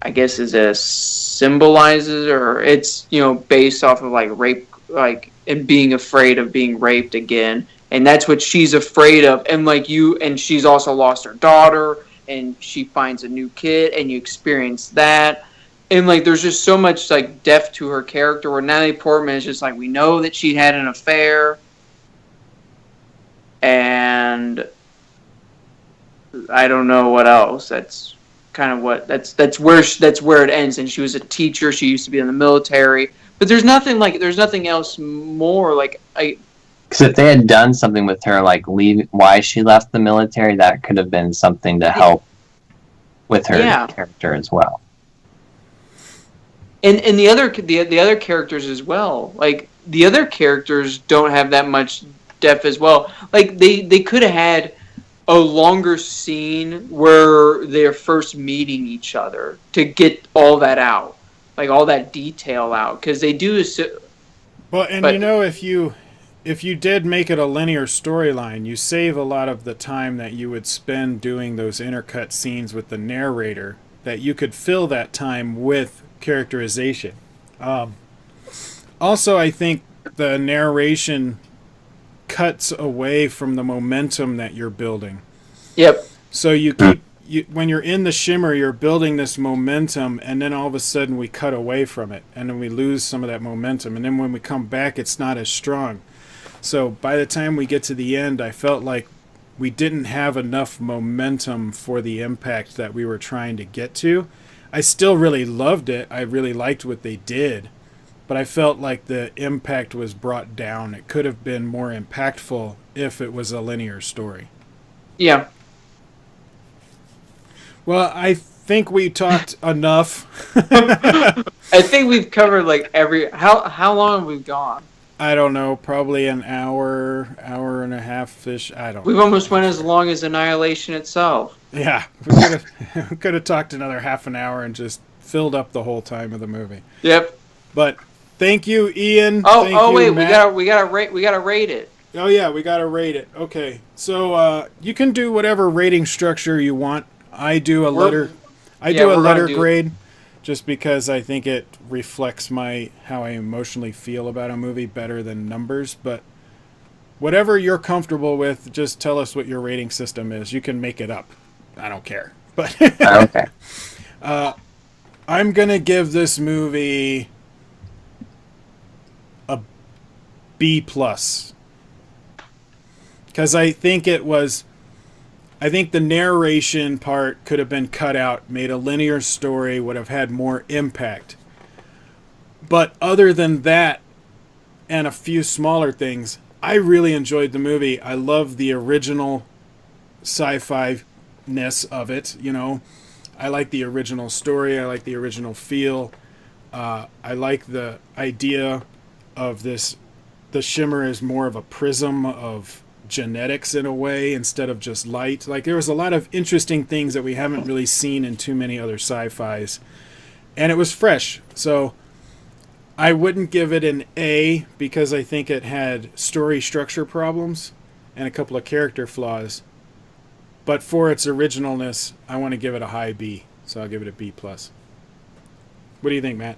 I guess symbolizes, or it's, based off of, like, rape, like, and being afraid of being raped again. And that's what she's afraid of. And, like, and she's also lost her daughter, and she finds a new kid, and you experience that. And, like, there's just so much, like, depth to her character, where Natalie Portman is just like, we know that she had an affair, and I don't know what else. That's kind of what, that's where it ends. And she was a teacher. She used to be in the military. But there's nothing else more, like, because if they had done something with her, like why she left the military, that could have been something to help with her character as well. And the other characters as well. Like, the other characters don't have that much depth as well. Like, they could have had a longer scene where they're first meeting each other to get all that out, like all that detail out, because they do. Well, and if you did make it a linear storyline, you save a lot of the time that you would spend doing those intercut scenes with the narrator, that you could fill that time with characterization. Also, I think the narration cuts away from the momentum that you're building. Yep. So when you're in the Shimmer, you're building this momentum, and then all of a sudden we cut away from it, and then we lose some of that momentum, and then when we come back, it's not as strong. So by the time we get to the end, I felt like we didn't have enough momentum for the impact that we were trying to get to. I still really loved it. I really liked what they did. But I felt like the impact was brought down. It could have been more impactful if it was a linear story. Yeah. Well, I think we talked enough. I think we've covered, like, how long have we gone? I don't know, probably an hour and a half-ish. I don't know. We've almost went as long as Annihilation itself. Yeah, we could have talked another half an hour and just filled up the whole time of the movie. Yep. But thank you, Ian. Wait, Matt. we gotta rate it. Oh yeah, we gotta rate it. Okay, so you can do whatever rating structure you want. I do a letter grade, just because I think it reflects how I emotionally feel about a movie better than numbers. But whatever you're comfortable with, just tell us what your rating system is. You can make it up. I don't care. But okay. I'm gonna give this movie a B+, because I think the narration part could have been cut out, made a linear story, would have had more impact. But other than that, and a few smaller things, I really enjoyed the movie. I love the original sci-fi-ness of it, I like the original story. I like the original feel. I like the idea of the Shimmer is more of a prism of genetics in a way instead of just light. Like, there was a lot of interesting things that we haven't really seen in too many other sci-fis, and it was fresh. So I wouldn't give it an A, because I think it had story structure problems and a couple of character flaws, but for its originalness, I want to give it a high B, so I'll give it a B+. What do you think, Matt?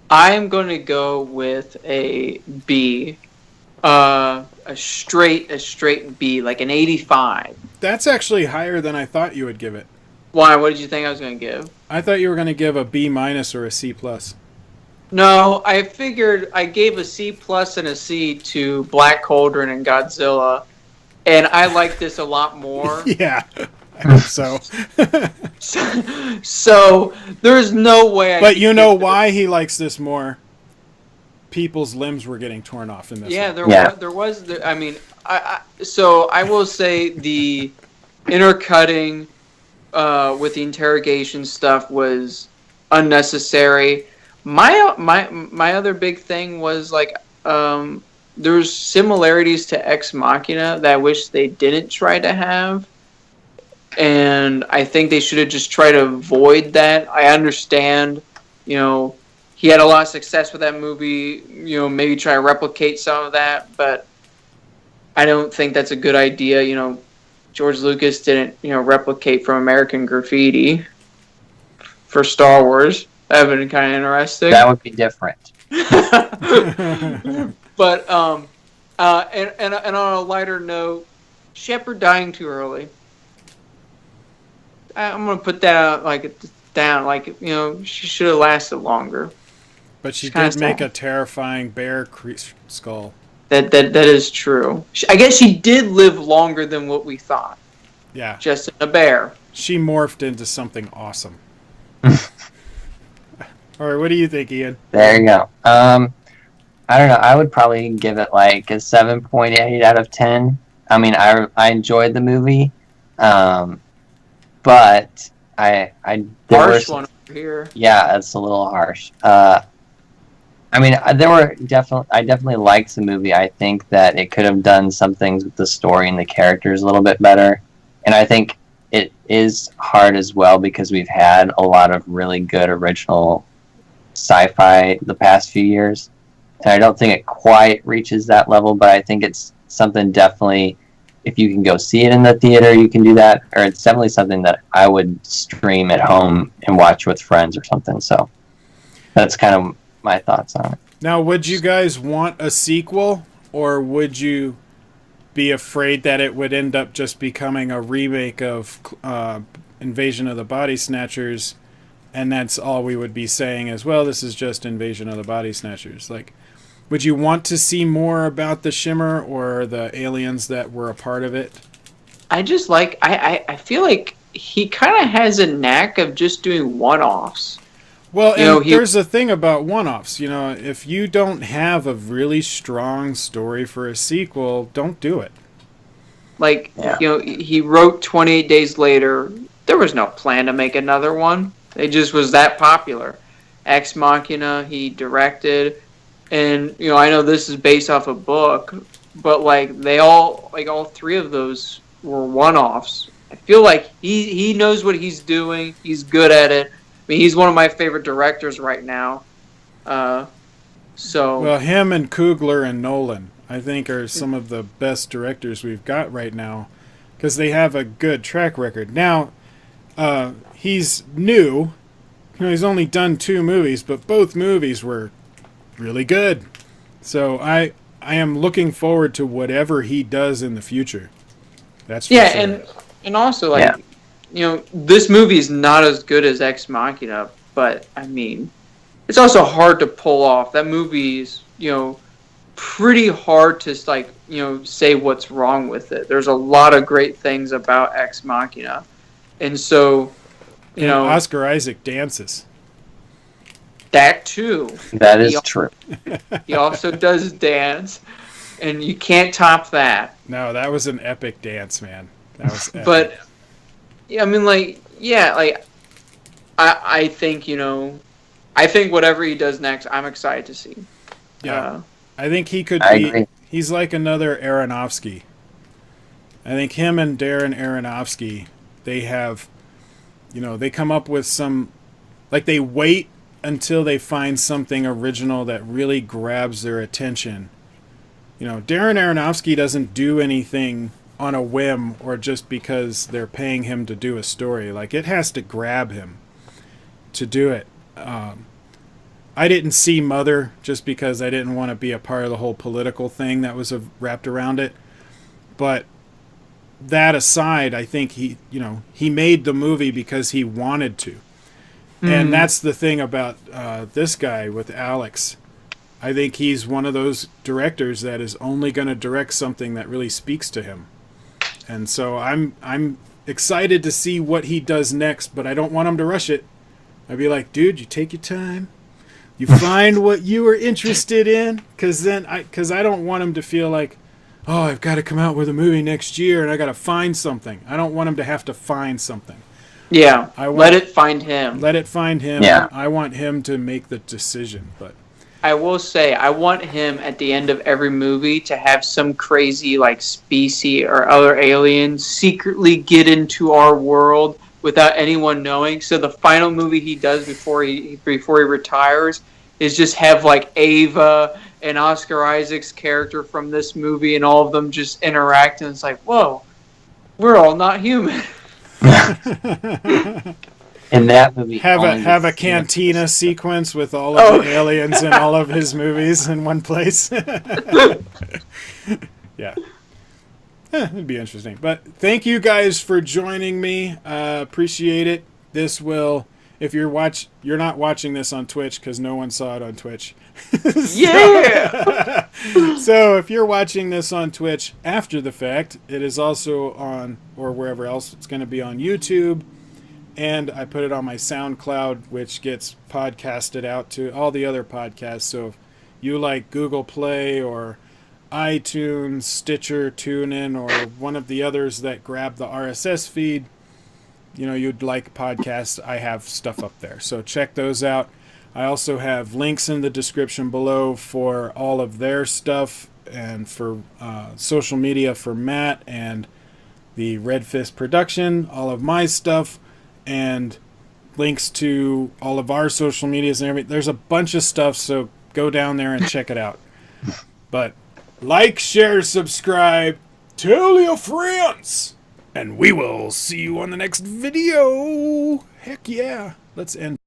I'm going to go with a B. A straight B, like an 85. That's actually higher than I thought you would give it. Why? What did you think I was going to give? I thought you were going to give a B- or a C+. No, I figured I gave a C+ and a C to Black Cauldron and Godzilla, and I like this a lot more. Yeah, I hope so. So there's no way. But you know why he likes this more? People's limbs were getting torn off in this. Yeah, one. there was. I mean, so I will say the intercutting with the interrogation stuff was unnecessary. My other big thing was like there's similarities to Ex Machina that I wish they didn't try to have, and I think they should have just tried to avoid that. I understand, he had a lot of success with that movie, maybe try to replicate some of that, but I don't think that's a good idea. George Lucas didn't, replicate from American Graffiti for Star Wars. That would have been kind of interesting. That would be different. But and on a lighter note, Shepard dying too early. I'm gonna put that down. She should have lasted longer. But she did make a terrifying bear skull. That is true. I guess she did live longer than what we thought. Yeah. Just in a bear. She morphed into something awesome. All right, what do you think, Ian? There you go. I don't know. I would probably give it like a 7.8 out of 10. I mean, I enjoyed the movie, but there harsh was one over here. Yeah, it's a little harsh. I mean, I definitely liked the movie. I think that it could have done some things with the story and the characters a little bit better, and I think it is hard as well because we've had a lot of really good original sci-fi the past few years, and I don't think it quite reaches that level, but I think it's something definitely, if you can go see it in the theater, you can do that, or it's definitely something that I would stream at home and watch with friends or something. So that's kind of my thoughts on it. Now, would you guys want a sequel, or would you be afraid that it would end up just becoming a remake of Invasion of the Body Snatchers, and that's all we would be saying as, well, this is just Invasion of the Body Snatchers? Like, would you want to see more about the Shimmer or the aliens that were a part of it? I just I feel like he kind of has a knack of just doing one-offs. Well, and there's a thing about one-offs. If you don't have a really strong story for a sequel, don't do it. He wrote 28 Days Later. There was no plan to make another one. It just was that popular. Ex Machina, he directed. And, I know this is based off a book, but, all three of those were one-offs. I feel like he knows what he's doing. He's good at it. I mean, he's one of my favorite directors right now. Well, him and Coogler and Nolan, I think, are some of the best directors we've got right now because they have a good track record. Now, he's new. He's only done 2 movies, but both movies were really good. So I am looking forward to whatever he does in the future. That's for sure. and also this movie is not as good as Ex Machina, but I mean, it's also hard to pull off. That movie's pretty hard to say what's wrong with it. There's a lot of great things about Ex Machina, and so Oscar Isaac dances. That too. That is true. He also does dance, and you can't top that. No, that was an epic dance, man. That was epic. But I mean, I think I think whatever he does next, I'm excited to see. Yeah, I think he could I be. agree. He's like another Aronofsky. I think him and Darren Aronofsky, they have, they come up with some, they wait until they find something original that really grabs their attention. Darren Aronofsky doesn't do anything on a whim or just because they're paying him to do a story. It has to grab him to do it. I didn't see Mother just because I didn't want to be a part of the whole political thing that was wrapped around it. But that aside, I think he made the movie because he wanted to. And that's the thing about this guy with Alex. I think he's one of those directors that is only going to direct something that really speaks to him. And so I'm excited to see what he does next, but I don't want him to rush it. I'd be like, dude, you take your time. You find what you are interested in, because I don't want him to feel like, oh, I've got to come out with a movie next year and I got to find something. I don't want him to have to find something. Yeah, let it find him. Let it find him. Yeah. I want him to make the decision. But I will say, I want him at the end of every movie to have some crazy species or other aliens secretly get into our world without anyone knowing. So the final movie he does before he retires is just have Ava and Oscar Isaac's character from this movie and all of them just interact, and it's like, whoa, we're all not human. In that movie, have a cantina sequence with all of the aliens in all of his movies in one place. Yeah. It'd be interesting. But thank you guys for joining me. Appreciate it. This will, if you're not watching this on Twitch because no one saw it on Twitch. Yeah. So if you're watching this on Twitch after the fact, it is also on, or wherever else, it's going to be on YouTube. And I put it on my SoundCloud, which gets podcasted out to all the other podcasts. So if you like Google Play or iTunes, Stitcher, TuneIn, or one of the others that grab the RSS feed, you'd like podcasts, I have stuff up there. So check those out. I also have links in the description below for all of their stuff and for social media for Matt and the Red Fist production, all of my stuff, and links to all of our social medias and everything. There's a bunch of stuff, so go down there and check it out. But like, share, subscribe, tell your friends, and we will see you on the next video. Heck yeah. Let's end.